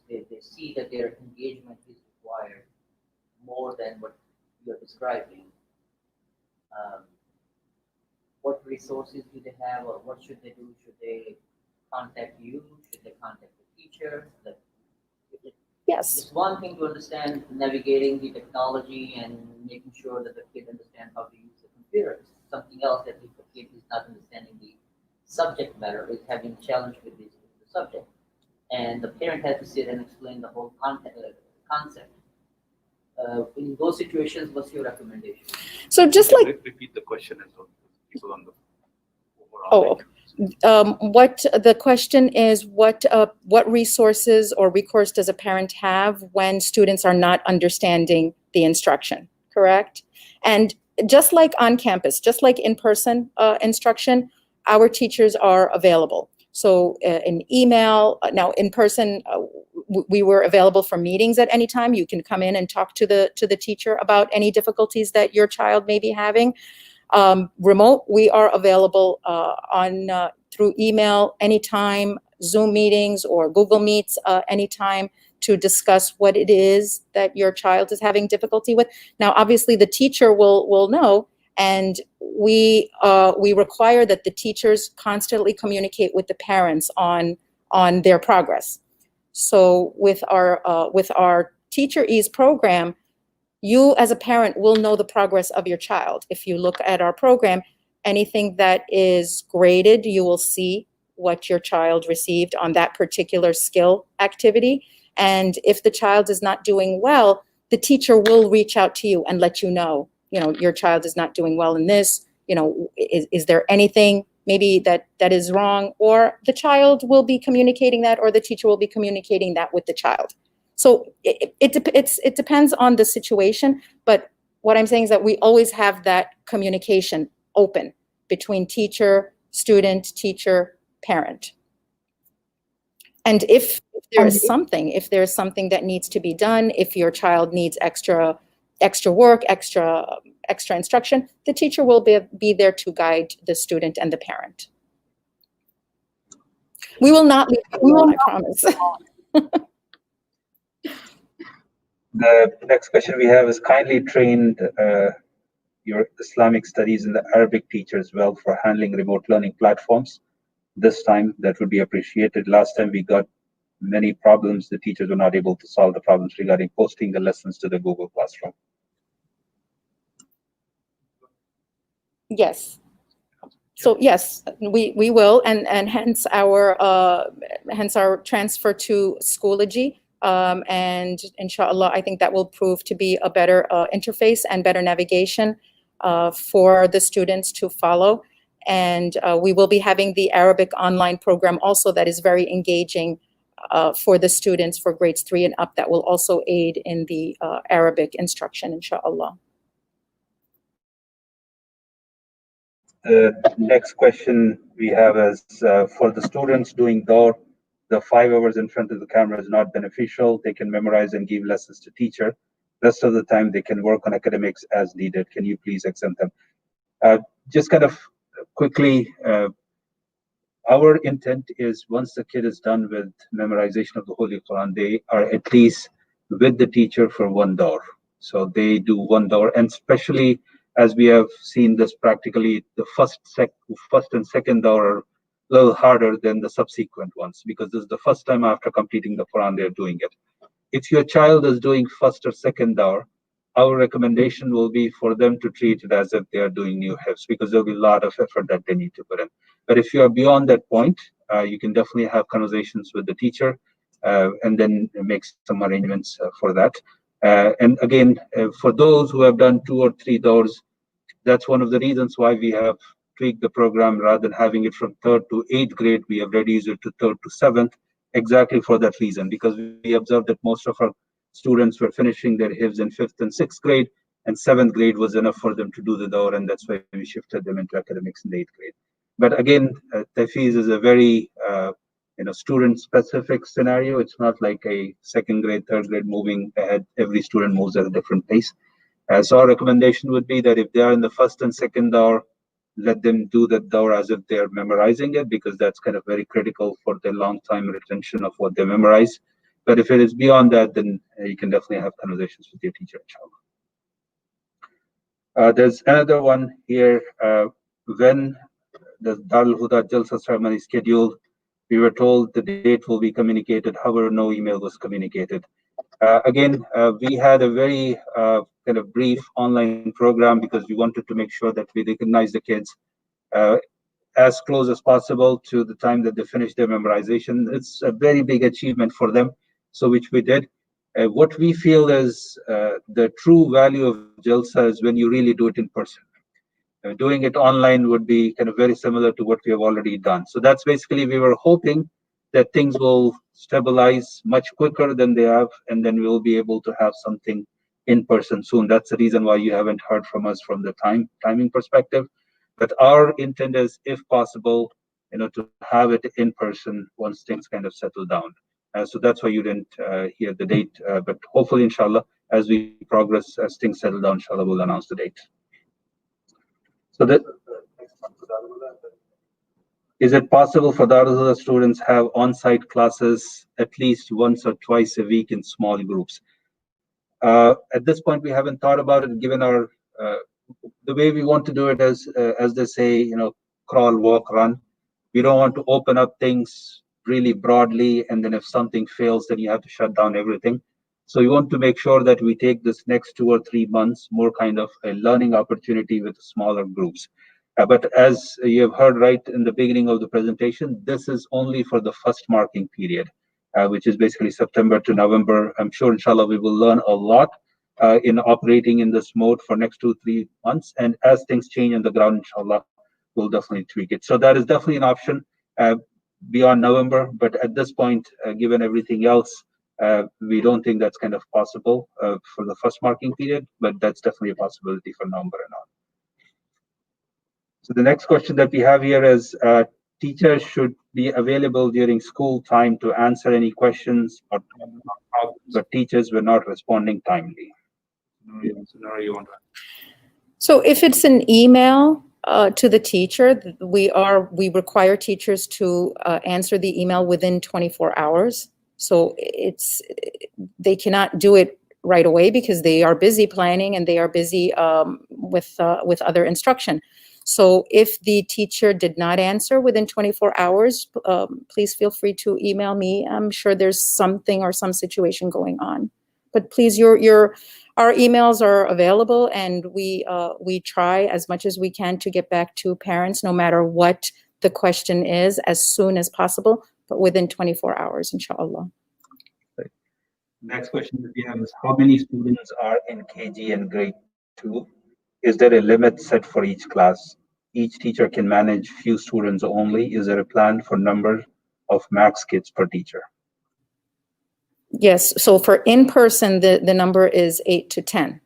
they see that their engagement is required, more than what you're describing, what resources do they have, or what should they do? Should they contact you? Should they contact the teacher? Yes. It's one thing to understand navigating the technology and making sure that the kid understands how to use the computer. It's something else that if the kid is not understanding the subject matter, is having challenge with the subject, and the parent has to sit and explain the whole concept. In those situations, what's your recommendation? So just like repeat the question as well. People on the overall. What the question is, what resources or recourse does a parent have when students are not understanding the instruction, correct? And just like on campus, just like in-person instruction, our teachers are available. So an email, now in person, we were available for meetings at any time. You can come in and talk to the teacher about any difficulties that your child may be having. Remote, we are available through email anytime, Zoom meetings or Google Meets anytime to discuss what it is that your child is having difficulty with. Now, obviously, the teacher will know, and we require that the teachers constantly communicate with the parents on their progress. So with our Teacher Ease program, you as a parent will know the progress of your child. If you look at our program, anything that is graded, you will see what your child received on that particular skill activity. And if the child is not doing well, the teacher will reach out to you and let you know, your child is not doing well in this, is there anything maybe that is wrong? Or the child will be communicating that, or the teacher will be communicating that with the child. So it depends on the situation, but what I'm saying is that we always have that communication open between teacher, student, teacher, parent. And if there's something that needs to be done, if your child needs extra work, extra instruction, the teacher will be there to guide the student and the parent. We will not leave you alone, I promise. The next question we have is, kindly trained your Islamic studies and the Arabic teachers well for handling remote learning platforms. This time, that would be appreciated. Last time we got many problems. The teachers were not able to solve the problems regarding posting the lessons to the Google Classroom. Yes. So yes, we will, and hence our transfer to Schoology. And inshallah, I think that will prove to be a better interface and better navigation for the students to follow. And we will be having the Arabic online program also that is very engaging for the students for grades 3 and up, that will also aid in the Arabic instruction, inshallah. The next question we have is, for the students doing Dawr, the 5 hours in front of the camera is not beneficial. They can memorize and give lessons to teacher. Rest of the time, they can work on academics as needed. Can you please exempt them? Just kind of quickly, our intent is once the kid is done with memorization of the Holy Quran, they are at least with the teacher for 1 Dawr. So they do 1 Dawr, and especially as we have seen this practically, the first and second Dawr are a little harder than the subsequent ones, because this is the first time after completing the Quran they're doing it. If your child is doing first or second Dawr, our recommendation will be for them to treat it as if they are doing new hifz, because there'll be a lot of effort that they need to put in. But if you are beyond that point, you can definitely have conversations with the teacher and then make some arrangements for that. And again, for those who have done 2 or 3 Dawrs, that's one of the reasons why we have tweaked the program. Rather than having it from 3rd to 8th grade, we have reduced it to 3rd to 7th, exactly for that reason, because we observed that most of our students were finishing their hifz in 5th and 6th grade, and 7th grade was enough for them to do the Dawr, and that's why we shifted them into academics in the 8th grade. But again, Tahfiz is a very student-specific scenario. It's not like a 2nd grade, 3rd grade moving ahead. Every student moves at a different pace. So our recommendation would be that if they are in the 1st and 2nd Dawr, let them do the Dawr as if they're memorizing it, because that's kind of very critical for the long time retention of what they memorize. But if it is beyond that, then you can definitely have conversations with your teacher, inshallah. There's another one here. When the Darul Huda Jalsa ceremony is scheduled, we were told the date will be communicated. However, no email was communicated. Again, we had a very kind of brief online program because we wanted to make sure that we recognize the kids as close as possible to the time that they finish their memorization. It's a very big achievement for them, so which we did. What we feel is the true value of Jalsa is when you really do it in person. Doing it online would be kind of very similar to what we have already done. So that's basically, we were hoping that things will stabilize much quicker than they have, and then we'll be able to have something in person soon. That's the reason why you haven't heard from us from the timing perspective. But our intent is, if possible, to have it in person once things kind of settle down. So that's why you didn't hear the date. But hopefully, inshallah, as we progress, as things settle down, inshallah, we'll announce the date. So that, is it possible for Darul Huda students have on-site classes at least once or twice a week in small groups? At this point, we haven't thought about it, given our the way we want to do it is, as they say, crawl, walk, run. We don't want to open up things really broadly, and then if something fails, then you have to shut down everything. So we want to make sure that we take this next 2 or 3 months more kind of a learning opportunity with smaller groups. But as you have heard right in the beginning of the presentation, this is only for the first marking period, which is basically September to November. I'm sure, inshallah, we will learn a lot in operating in this mode for next 2-3 months. And as things change on the ground, inshallah, we'll definitely tweak it. So that is definitely an option beyond November. But at this point, given everything else, we don't think that's kind of possible for the first marking period, but that's definitely a possibility for November and on. So the next question that we have here is, teachers should be available during school time to answer any questions, but teachers were not responding timely. Nora, you want to? So if it's an email to the teacher, we require teachers to answer the email within 24 hours. So they cannot do it right away because they are busy planning and they are busy with other instruction. So if the teacher did not answer within 24 hours, please feel free to email me. I'm sure there's something or some situation going on. But please, our emails are available, and we try as much as we can to get back to parents, no matter what the question is, as soon as possible, but within 24 hours, inshallah. Next question that we have is, how many students are in KG and grade 2? Is there a limit set for each class? Each teacher can manage few students only. Is there a plan for number of max kids per teacher? Yes, so for in-person, the number is 8 to 10.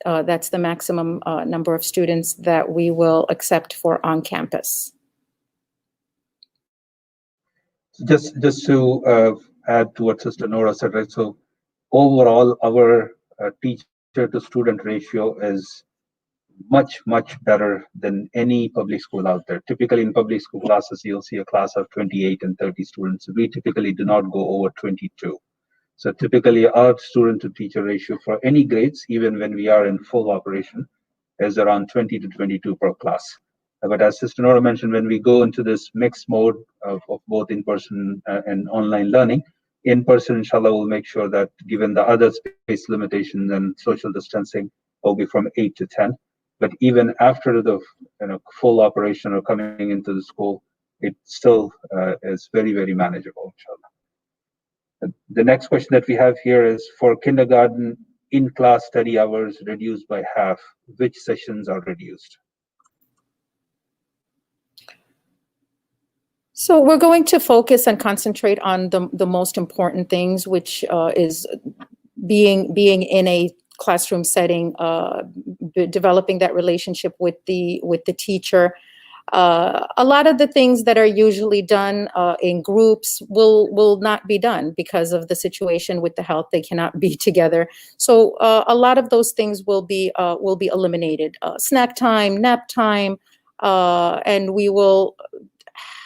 That's the maximum number of students that we will accept for on-campus. Just to add to what Sister Nora said, right? So overall, our teacher to student ratio is much better than any public school out there. Typically in public school classes, you'll see a class of 28 and 30 students. We typically do not go over 22. So typically our student to teacher ratio for any grades, even when we are in full operation, is around 20 to 22 per class. But as Sister Nora mentioned, when we go into this mixed mode of both in-person and online learning, in-person, inshallah, will make sure that given the other space limitations and social distancing, will be from 8 to 10. But even after the full operation or coming into the school, it still is very manageable, inshallah. The next question that we have here is, for kindergarten, in-class study hours reduced by half, which sessions are reduced? So we're going to focus and concentrate on the most important things, which is being in a classroom setting, developing that relationship with the teacher. A lot of the things that are usually done in groups will not be done because of the situation with the health. They cannot be together. So a lot of those things will be eliminated. Snack time, nap time, and we will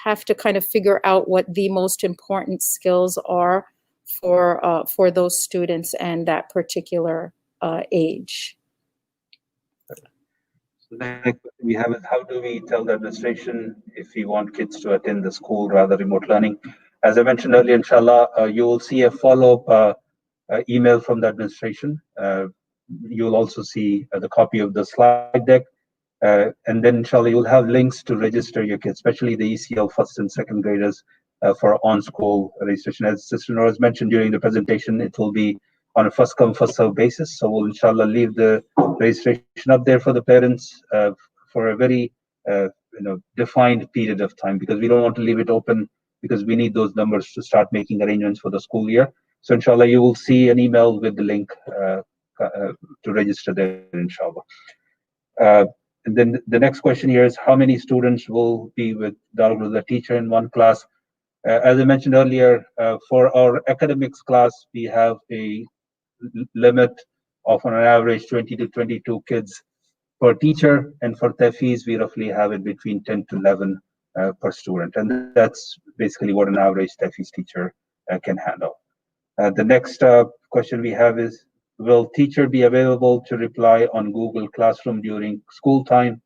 have to kind of figure out what the most important skills are for those students and that particular age. So the next question we have is, how do we tell the administration if we want kids to attend the school rather remote learning? As I mentioned earlier, inshallah, you will see a follow-up email from the administration. You'll also see the copy of the slide deck. And then inshallah, you'll have links to register your kids, especially the ECL first and second graders for on-school registration. As Sister Noor has mentioned during the presentation, it will be on a first come, first serve basis. So we'll inshallah leave the registration up there for the parents for a very defined period of time, because we don't want to leave it open, because we need those numbers to start making arrangements for the school year. So inshallah, you will see an email with the link to register there, inshallah. And then the next question here is, how many students will be with Darul Huda teacher in one class? As I mentioned earlier, for our academics class, we have a limit of on an average 20 to 22 kids per teacher, and for Tafis, we roughly have it between 10 to 11 per student, and that's basically what an average Tafis teacher can handle. The next question we have is, will teacher be available to reply on Google Classroom during school time?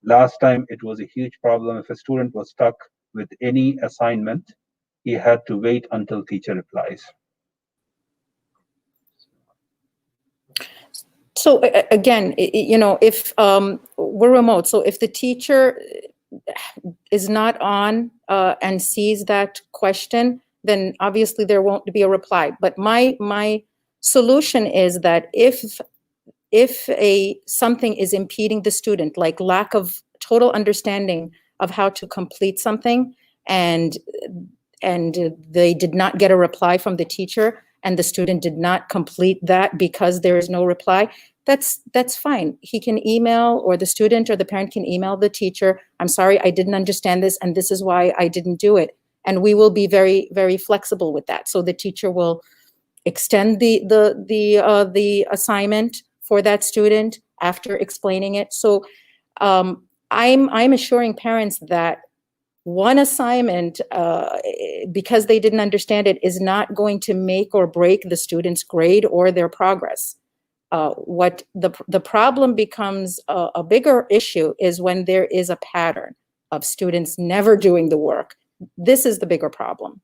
Last time it was a huge problem. If a student was stuck with any assignment, he had to wait until teacher replies. So again, if we're remote, so if the teacher is not on and sees that question, then obviously there won't be a reply. But my solution is that if something is impeding the student, like lack of total understanding of how to complete something, and they did not get a reply from the teacher, and the student did not complete that because there is no reply, that's fine. He can email, or the student or the parent can email the teacher, I'm sorry, I didn't understand this, and this is why I didn't do it. And we will be very, very flexible with that. So the teacher will extend the assignment for that student after explaining it. So I'm assuring parents that one assignment, because they didn't understand it, is not going to make or break the student's grade or their progress. What the problem becomes a bigger issue is when there is a pattern of students never doing the work. This is the bigger problem.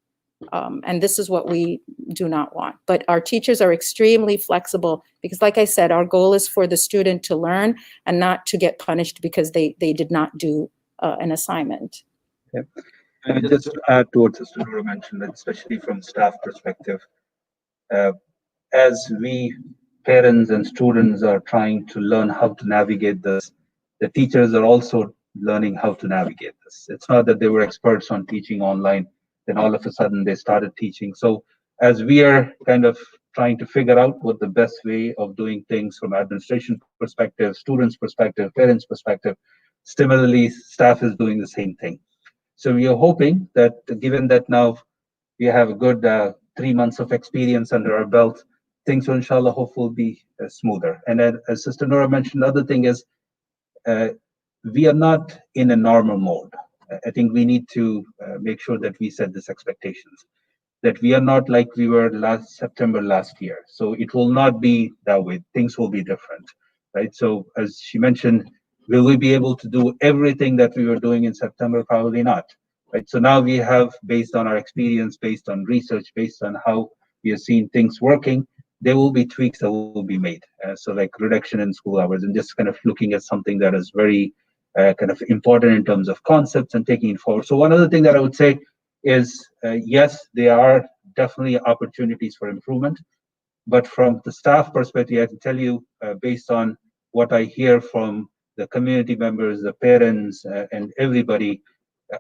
And this is what we do not want. But our teachers are extremely flexible, because like I said, our goal is for the student to learn and not to get punished because they did not do an assignment. Okay. And just to add to what Sister Noor mentioned, especially from staff perspective, as we parents and students are trying to learn how to navigate this, the teachers are also learning how to navigate this. It's not that they were experts on teaching online, then all of a sudden they started teaching. So as we are kind of trying to figure out what the best way of doing things from administration perspective, students perspective, parents perspective, similarly, staff is doing the same thing. So we are hoping that, given that now we have a good 3 months of experience under our belt, things will inshallah hopefully be smoother. And as Sister Noor mentioned, the other thing is, we are not in a normal mode. I think we need to make sure that we set these expectations, that we are not like we were last September last year. So it will not be that way. Things will be different, right? So as she mentioned, will we be able to do everything that we were doing in September? Probably not, right? So now we have, based on our experience, based on research, based on how we are seeing things working, there will be tweaks that will be made. So like reduction in school hours, and just kind of looking at something that is very kind of important in terms of concepts and taking it forward. So one other thing that I would say is, yes, there are definitely opportunities for improvement, but from the staff perspective, I can tell you, based on what I hear from the community members, the parents, and everybody,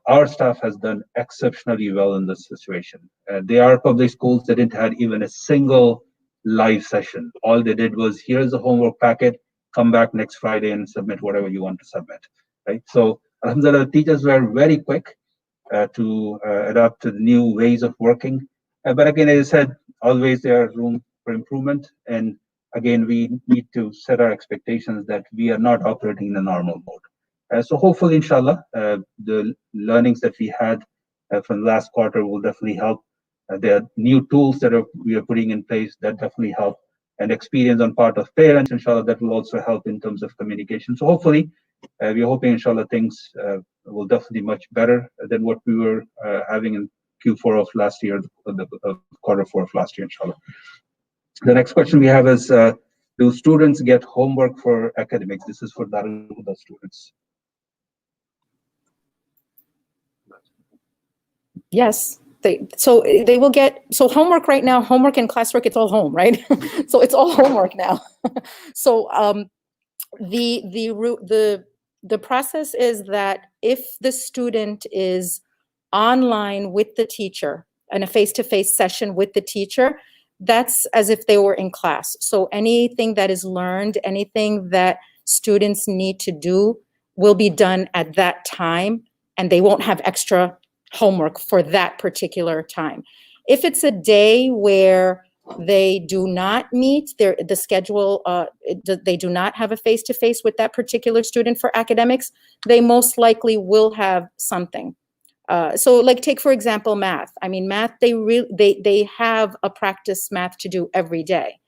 our staff has done exceptionally well in this situation. They are public schools that didn't have even a single live session. All they did was, here's the homework packet, come back next Friday and submit whatever you want to submit, right? So alhamdulillah, teachers were very quick to adapt to the new ways of working. But again, as I said, always there is room for improvement. And again, we need to set our expectations that we are not operating in a normal mode. So hopefully, inshallah, the learnings that we had from the last quarter will definitely help. There are new tools that we are putting in place that definitely help, and experience on part of parents, inshallah, that will also help in terms of communication. So hopefully, we're hoping, inshallah, things will definitely much better than what we were having in Q4 of last year, the quarter 4 of last year, inshallah. The next question we have is, do students get homework for academics? This is for Darul Huda students. Yes, they will get, so homework right now, homework and classwork, it's all home, right? So it's all homework now. So the process is that if the student is online with the teacher in a face-to-face session with the teacher, that's as if they were in class. So anything that is learned, anything that students need to do will be done at that time, and they won't have extra homework for that particular time. If it's a day where they do not meet the schedule, they do not have a face-to-face with that particular student for academics, they most likely will have something. So like take, for example, math. I mean, math, they have a practice math to do every day.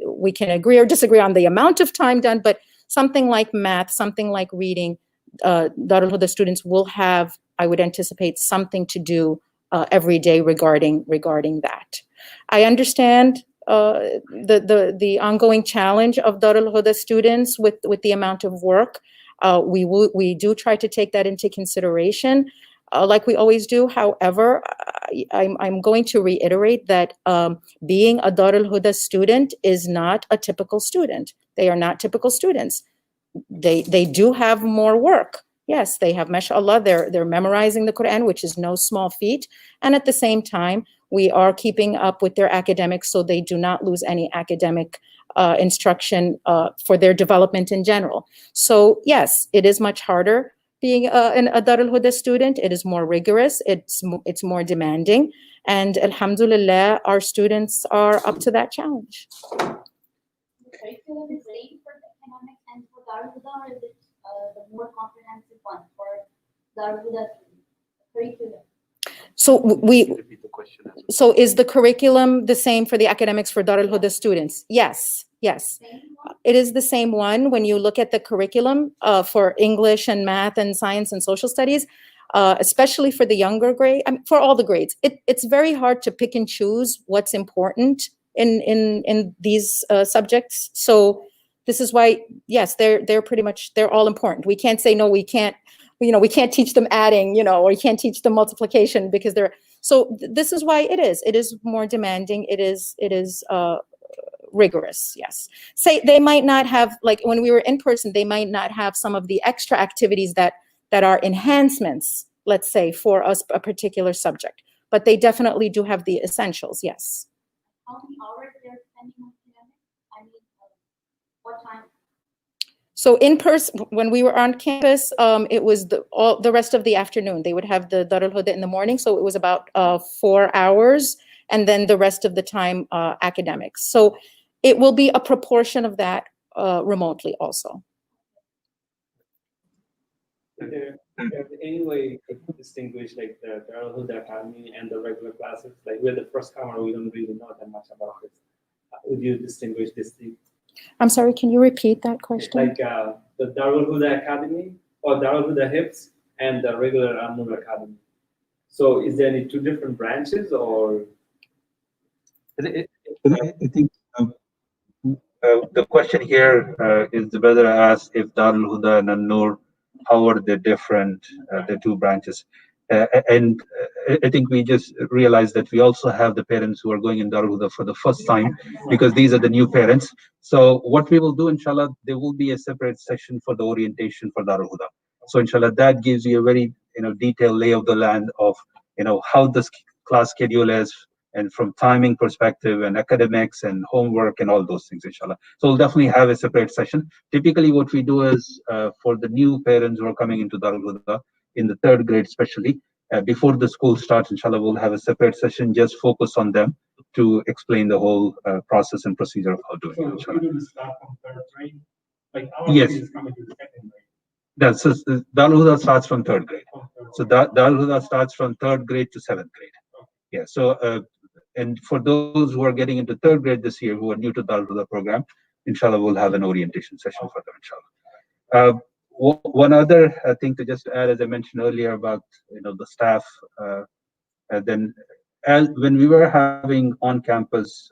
We can agree or disagree on the amount of time done, but something like math, something like reading, Darul Huda students will have, I would anticipate, something to do every day regarding that. I understand the ongoing challenge of Darul Huda students with the amount of work. We do try to take that into consideration, like we always do. However, I'm going to reiterate that being a Darul Huda student is not a typical student. They are not typical students. They do have more work. Yes, they have, mashallah, they're memorizing the Quran, which is no small feat. And at the same time, we are keeping up with their academics so they do not lose any academic instruction for their development in general. So yes, it is much harder being a Darul Huda student. It is more rigorous, it's more demanding. And alhamdulillah, our students are up to that challenge. The curriculum is same for the economics and for Darul Huda, or is it the more comprehensive one for Darul Huda curriculum? So is the curriculum the same for the academics for Darul Huda students? Yes. It is the same one. When you look at the curriculum for English and math and science and social studies, especially for the younger grade, I mean, for all the grades, it's very hard to pick and choose what's important in these subjects. So this is why, yes, they're pretty much, they're all important. We can't say, no, we can't teach them adding, or we can't teach them multiplication because so this is why it is more demanding. It is rigorous. Yes. Say they might not have, like when we were in person, they might not have some of the extra activities that are enhancements, let's say, for a particular subject, but they definitely do have the essentials. Yes. How many hours they're spending on academics? I mean, what time? So in person, when we were on campus, it was the rest of the afternoon. They would have the Darul Huda in the morning, so it was about 4 hours, and then the rest of the time academics. So it will be a proportion of that remotely also. Is there any way to distinguish like the Darul Huda Academy and the regular classes? Like we're the first comer, we don't really know that much about this. Would you distinguish this thing? I'm sorry, can you repeat that question? Like the Darul Huda Academy or Darul Huda Hifz and the regular An-Noor Academy. So is there any two different branches or? I think the question here is whether I asked if Darul Huda and An-Noor, how are they different, the two branches? And I think we just realized that we also have the parents who are going in Darul Huda for the first time, because these are the new parents. So what we will do, inshallah, there will be a separate session for the orientation for Darul Huda. So inshallah, that gives you a very detailed lay of the land of how this class schedule is, and from timing perspective and academics and homework and all those things, inshallah. So we'll definitely have a separate session. Typically what we do is for the new parents who are coming into Darul Huda in the 3rd grade especially, before the school starts, inshallah, we'll have a separate session just focus on them to explain the whole process and procedure of how doing it, inshallah. So you will start from 3rd grade? Like our Yes. is coming to the 2nd grade. That's Darul Huda starts from 3rd grade. So Darul Huda starts from 3rd grade to 7th grade. Yeah. So, and for those who are getting into third grade this year who are new to the Al-Huda program, inshallah, we'll have an orientation session for them, inshallah. One other thing to just add, as I mentioned earlier about the staff, then when we were having on-campus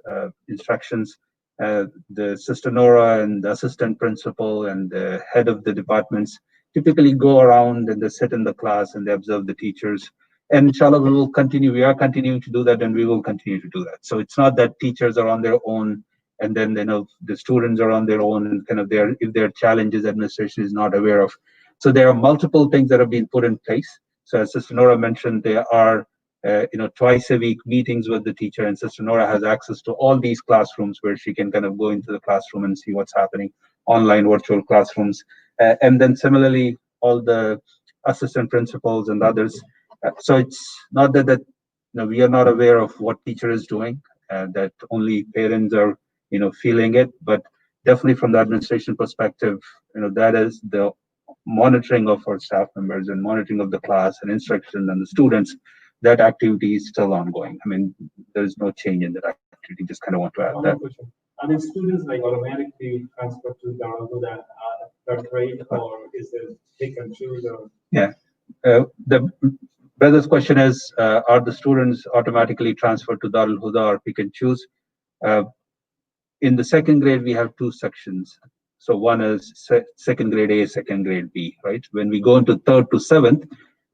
instructions, the Sister Nora and the assistant principal and the head of the departments typically go around and they sit in the class and they observe the teachers. And inshallah, we will continue. We are continuing to do that, and we will continue to do that. So it's not that teachers are on their own, and then the students are on their own, and kind of if there are challenges administration is not aware of. So there are multiple things that have been put in place. So as Sister Nora mentioned, there are twice a week meetings with the teacher, and Sister Nora has access to all these classrooms where she can kind of go into the classroom and see what's happening, online virtual classrooms. And then similarly, all the assistant principals and others. So it's not that we are not aware of what teacher is doing, that only parents are feeling it, but definitely from the administration perspective, that is the monitoring of our staff members and monitoring of the class and instruction and the students. That activity is still ongoing. I mean, there's no change in that activity. Just kind of want to add that. Are the students like automatically transferred to the third grade, or is it pick and choose? Or? Yeah. The brother's question is, are the students automatically transferred to Darul Huda or pick and choose? In the second grade, we have two sections. So one is second grade A, second grade B, right? When we go into third to seventh,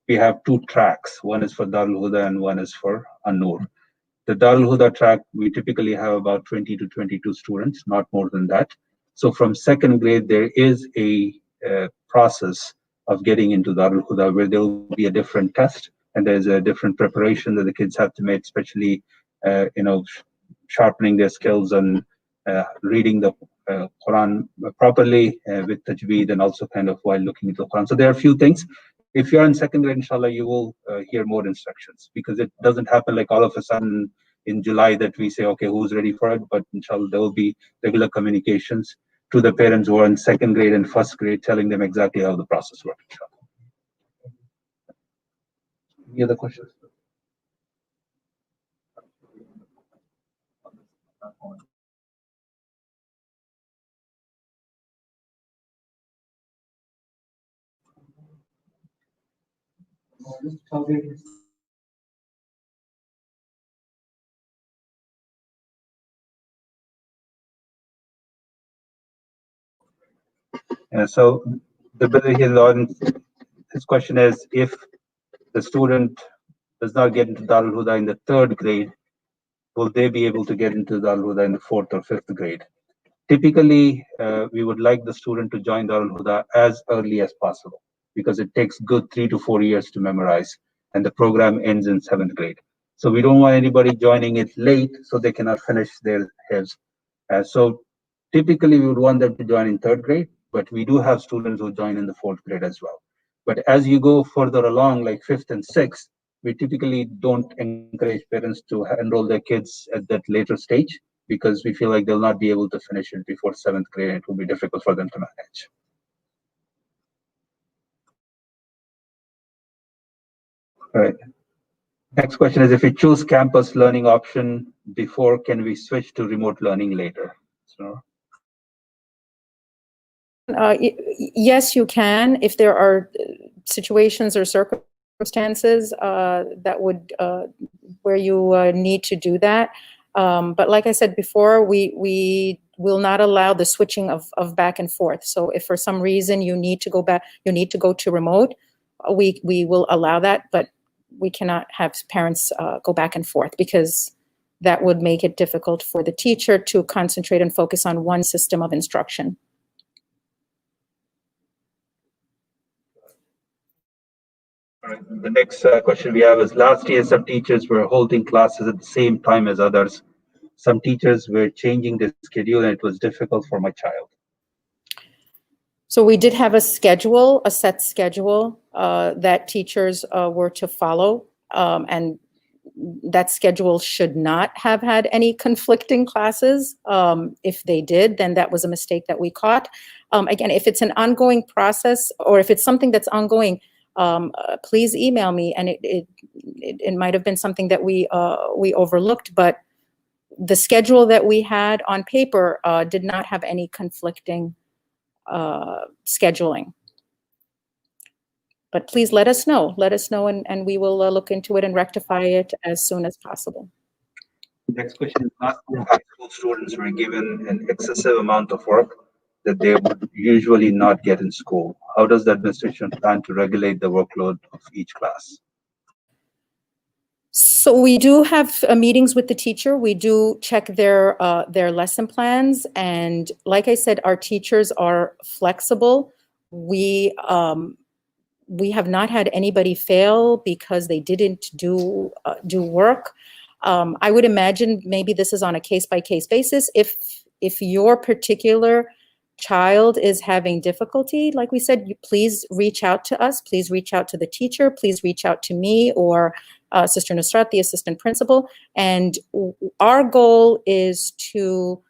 we have two tracks. One is for Darul Huda and one is for An-Noor. The Darul Huda track, we typically have about 20 to 22 students, not more than that. So from second grade, there is a process of getting into Darul Huda where there will be a different test and there's a different preparation that the kids have to make, especially sharpening their skills on reading the Quran properly with tajweed, and also kind of while looking at the Quran. So there are a few things. If you're in second grade, inshallah, you will hear more instructions, because it doesn't happen like all of a sudden in July that we say, okay, who's ready for it? But inshallah, there will be regular communications to the parents who are in second grade and first grade, telling them exactly how the process works, inshallah. Any other questions? So the brother here, his question is, if the student does not get into Darul Huda in the third grade, will they be able to get into Darul Huda in the fourth or fifth grade? Typically, we would like the student to join Darul Huda as early as possible, because it takes good 3 to 4 years to memorize, and the program ends in seventh grade. So we don't want anybody joining it late so they cannot finish their hifz. So typically, we would want them to join in third grade, but we do have students who join in the fourth grade as well. But as you go further along, like fifth and sixth, we typically don't encourage parents to enroll their kids at that later stage, because we feel like they'll not be able to finish it before seventh grade, and it will be difficult for them to manage. All right. Next question is, if we choose campus learning option before, can we switch to remote learning later? So, Yes, you can, if there are situations or circumstances that would where you need to do that. But like I said before, we will not allow the switching of back and forth. So if for some reason you need to go back, you need to go to remote, we will allow that, but we cannot have parents go back and forth, because that would make it difficult for the teacher to concentrate and focus on one system of instruction. all right. The next question we have is, last year some teachers were holding classes at the same time as others. Some teachers were changing the schedule, and it was difficult for my child. So we did have a schedule, a set schedule that teachers were to follow, and that schedule should not have had any conflicting classes. If they did, then that was a mistake that we caught. Again, if it's an ongoing process, or if it's something that's ongoing, please email me. And it might have been something that we overlooked, but the schedule that we had on paper did not have any conflicting scheduling. But please let us know, and we will look into it and rectify it as soon as possible. Next question is, last year high school students were given an excessive amount of work that they would usually not get in school. How does the administration plan to regulate the workload of each class? So we do have meetings with the teacher. We do check their lesson plans, and like I said, our teachers are flexible. We have not had anybody fail because they didn't do work. I would imagine maybe this is on a case-by-case basis. If your particular child is having difficulty, like we said, please reach out to us. Please reach out to the teacher. Please reach out to me or Sister Nusrat, the assistant principal. And our goal is to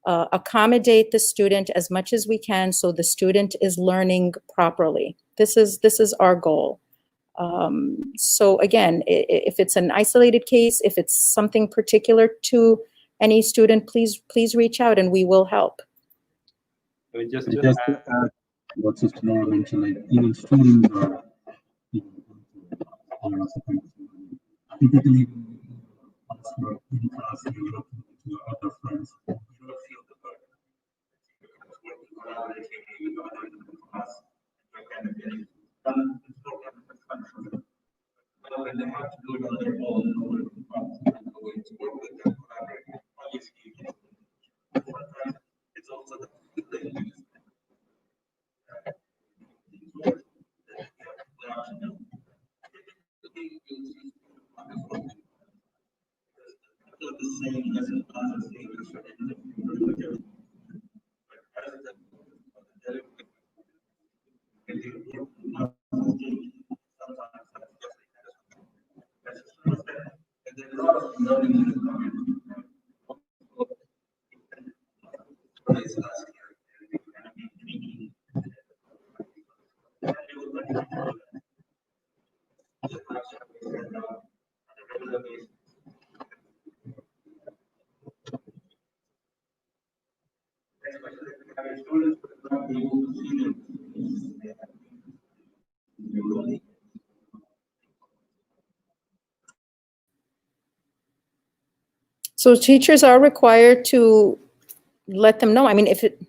accommodate the student as much as we can so the student is learning properly. This is our goal. So again, if it's an isolated case, if it's something particular to any student, please reach out and we will help. Just to add what Sister Noor mentioned, like even students are typically in class, you're looking to your other friends, you don't feel the burden. Working collaboratively with others in the class, you're kind of getting done the program. But when they have to do it on their own in order to find a way to work with them, collaborate, obviously, sometimes it's also the feeling So teachers are required to let them know. I mean, if it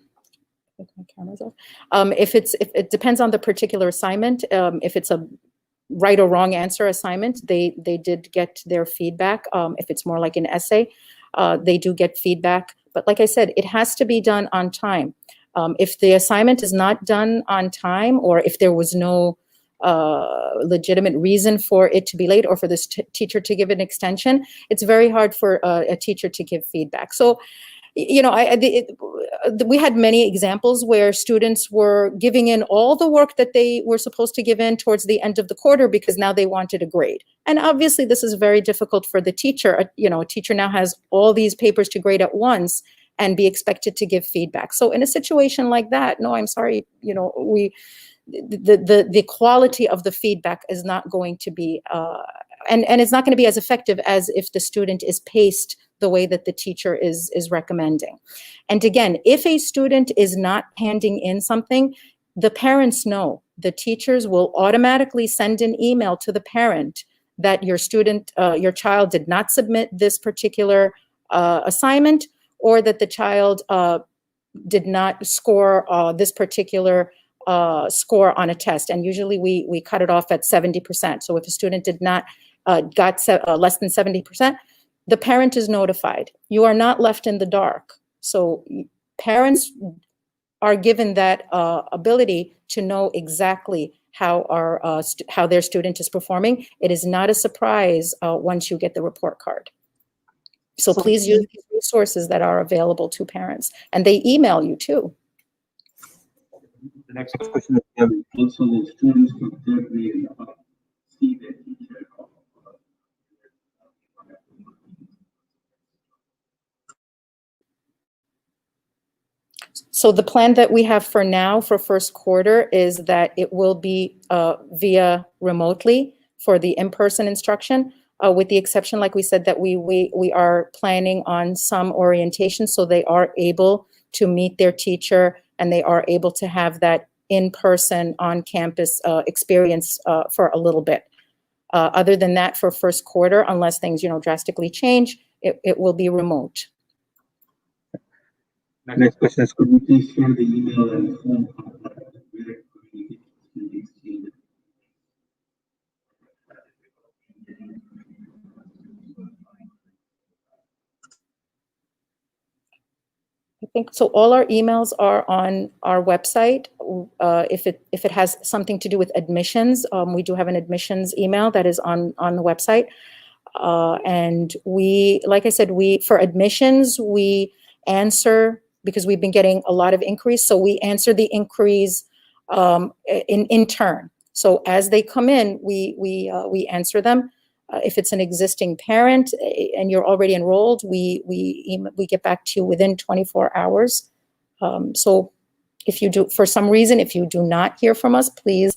depends on the particular assignment. If it's a right or wrong answer assignment, they did get their feedback. If it's more like an essay, they do get feedback. But like I said, it has to be done on time. If the assignment is not done on time, or if there was no legitimate reason for it to be late, or for this teacher to give an extension, it's very hard for a teacher to give feedback. So, you know, we had many examples where students were giving in all the work that they were supposed to give in towards the end of the quarter because now they wanted a grade. And obviously this is very difficult for the teacher. You know, a teacher now has all these papers to grade at once and be expected to give feedback. So in a situation like that, no, I'm sorry, you know, the quality of the feedback is not going to be, and it's not going to be as effective as if the student is paced the way that the teacher is recommending. And again, if a student is not handing in something, the parents know. The teachers will automatically send an email to the parent that your student, your child did not submit this particular assignment, or that the child did not score this particular score on a test. And usually we cut it off at 70%. So if a student did not got less than 70%, the parent is notified. You are not left in the dark. So parents are given that ability to know exactly how how their student is performing. It is not a surprise once you get the report card. So please use these resources that are available to parents, and they email you too. The next question is, also the students could directly see their teacher. So the plan that we have for now for first quarter is that it will be via remotely for the in-person instruction, with the exception, like we said, that we are planning on some orientation so they are able to meet their teacher and they are able to have that in-person on-campus experience for a little bit. Other than that, for first quarter, unless things drastically change, it will be remote. Next question is, could you please share the email and phone contact where communication can be exchanged? I think so. All our emails are on our website. If it has something to do with admissions, we do have an admissions email that is on the website. And we, like I said, for admissions, we answer, because we've been getting a lot of inquiries, so we answer the inquiries in turn. So as they come in, we answer them. If it's an existing parent and you're already enrolled, we get back to you within 24 hours. So if you do, for some reason, if you do not hear from us, please,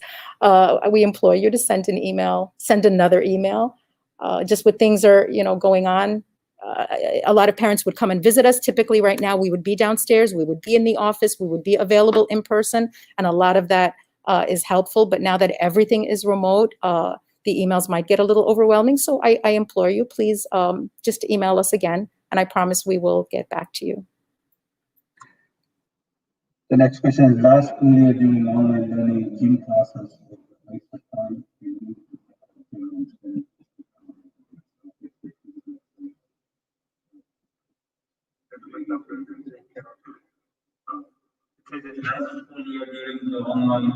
we implore you to send an email, send another email. Just with things are, going on, a lot of parents would come and visit us. Typically right now, we would be downstairs, we would be in the office, we would be available in person, and a lot of that is helpful. But now that everything is remote, the emails might get a little overwhelming. So I implore you, please just email us again, and I promise we will get back to you. The next question is, last school year doing online learning gym classes with waste of time. Last school year during the online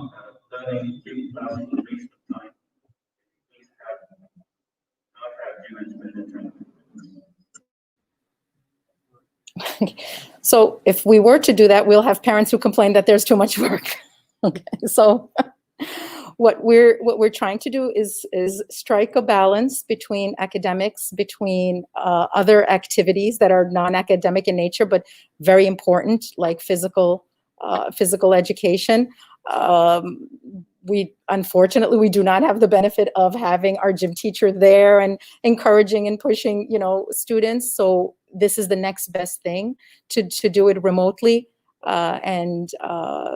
learning gym classes with waste of time. Please not have gym and spend the time. So if we were to do that, we'll have parents who complain that there's too much work. Okay, so what we're trying to do is strike a balance between academics, between other activities that are non-academic in nature but very important, like physical education. Unfortunately, we do not have the benefit of having our gym teacher there and encouraging and pushing, students. So this is the next best thing, to do it remotely. And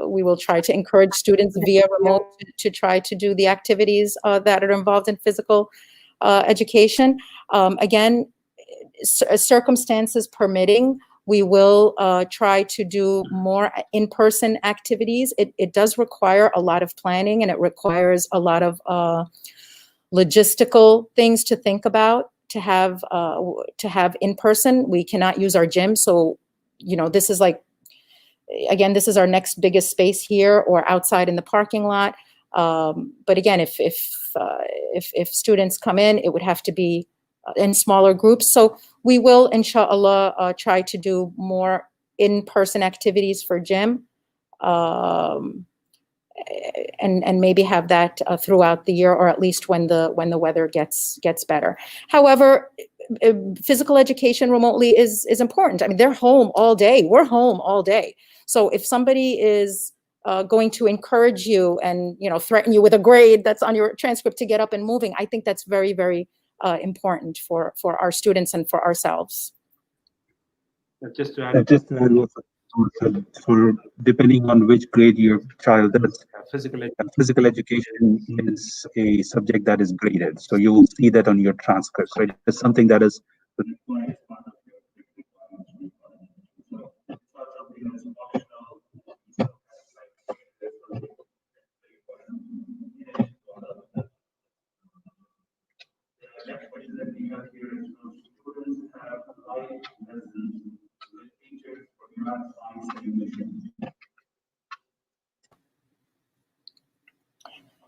we will try to encourage students via remote to try to do the activities that are involved in physical education. Again, circumstances permitting, we will try to do more in-person activities. It does require a lot of planning, and it requires a lot of logistical things to think about to have in person. We cannot use our gym, so this is like, again, this is our next biggest space here or outside in the parking lot. But again, if students come in, it would have to be in smaller groups. So we will, inshallah, try to do more in-person activities for gym, and maybe have that throughout the year, or at least when the weather gets better. However, physical education remotely is important. I mean, they're home all day. We're home all day. So if somebody is going to encourage you and threaten you with a grade that's on your transcript to get up and moving, I think that's very, very important for our students and for ourselves. Just to add, for depending on which grade your child does, physical education is a subject that is graded, so you will see that on your transcripts, right? It's something that is required.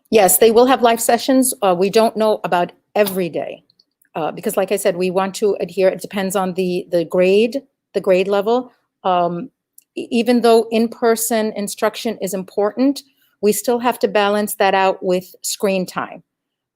Yes, they will have live sessions. We don't know about every day because, like I said, we want to adhere. It depends on the grade level. Even though in-person instruction is important, we still have to balance that out with screen time.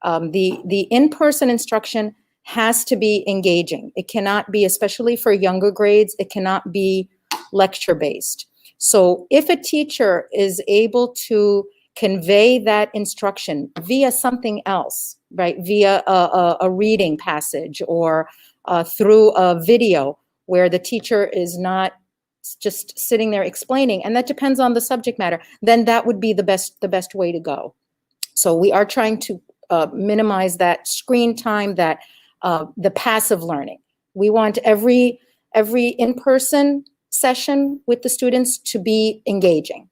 The in-person instruction has to be engaging. It cannot be, especially for younger grades, it cannot be lecture-based. So if a teacher is able to convey that instruction via something else, right, via a reading passage or through a video where the teacher is not just sitting there explaining, and that depends on the subject matter, then that would be the best way to go. So we are trying to minimize that screen time, that the passive learning. We want every in-person session with the students to be engaging.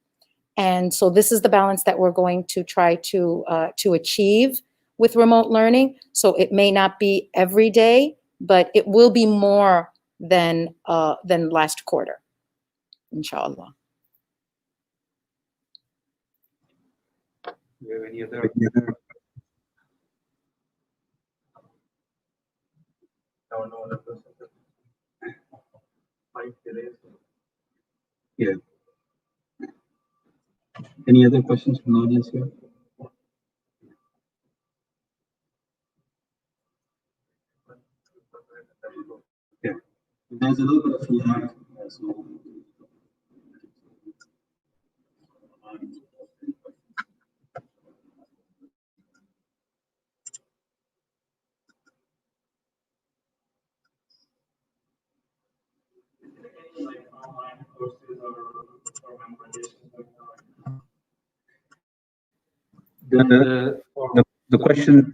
And so this is the balance that we're going to try to achieve with remote learning. So it may not be every day, but it will be more than last quarter, inshallah. Do you have any other? No other questions? Yeah. Any other questions from the audience here? Yeah. There's a little bit of feedback. So the question.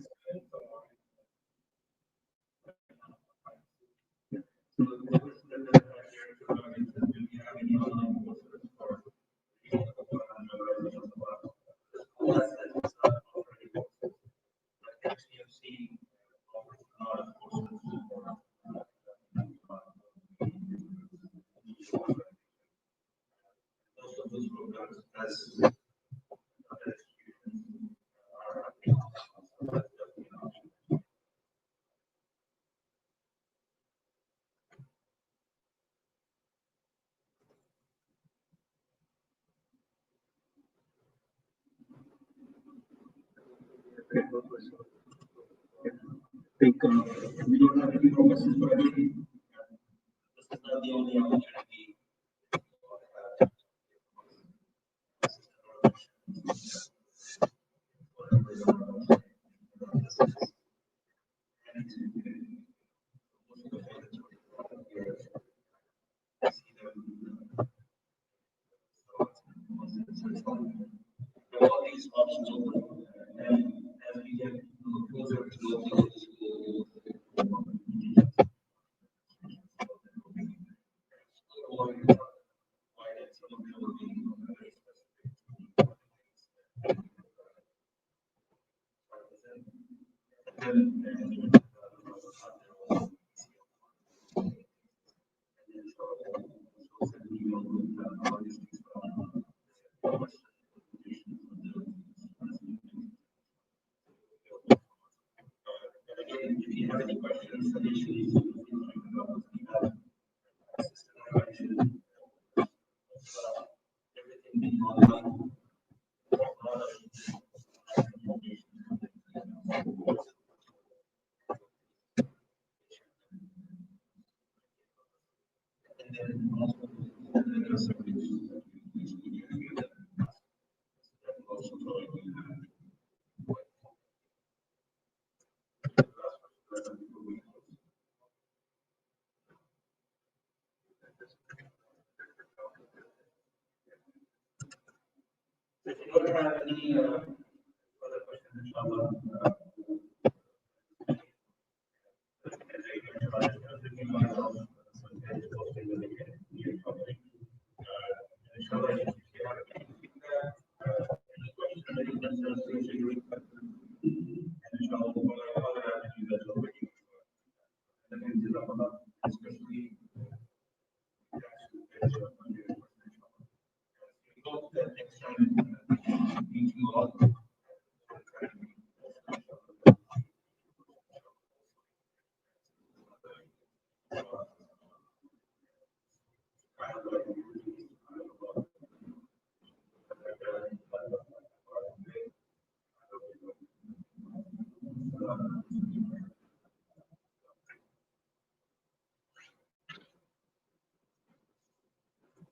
I think we don't have any questions, but this is not the only opportunity. All these options open, and as we get closer to school, if you have any questions, initially, if you don't have any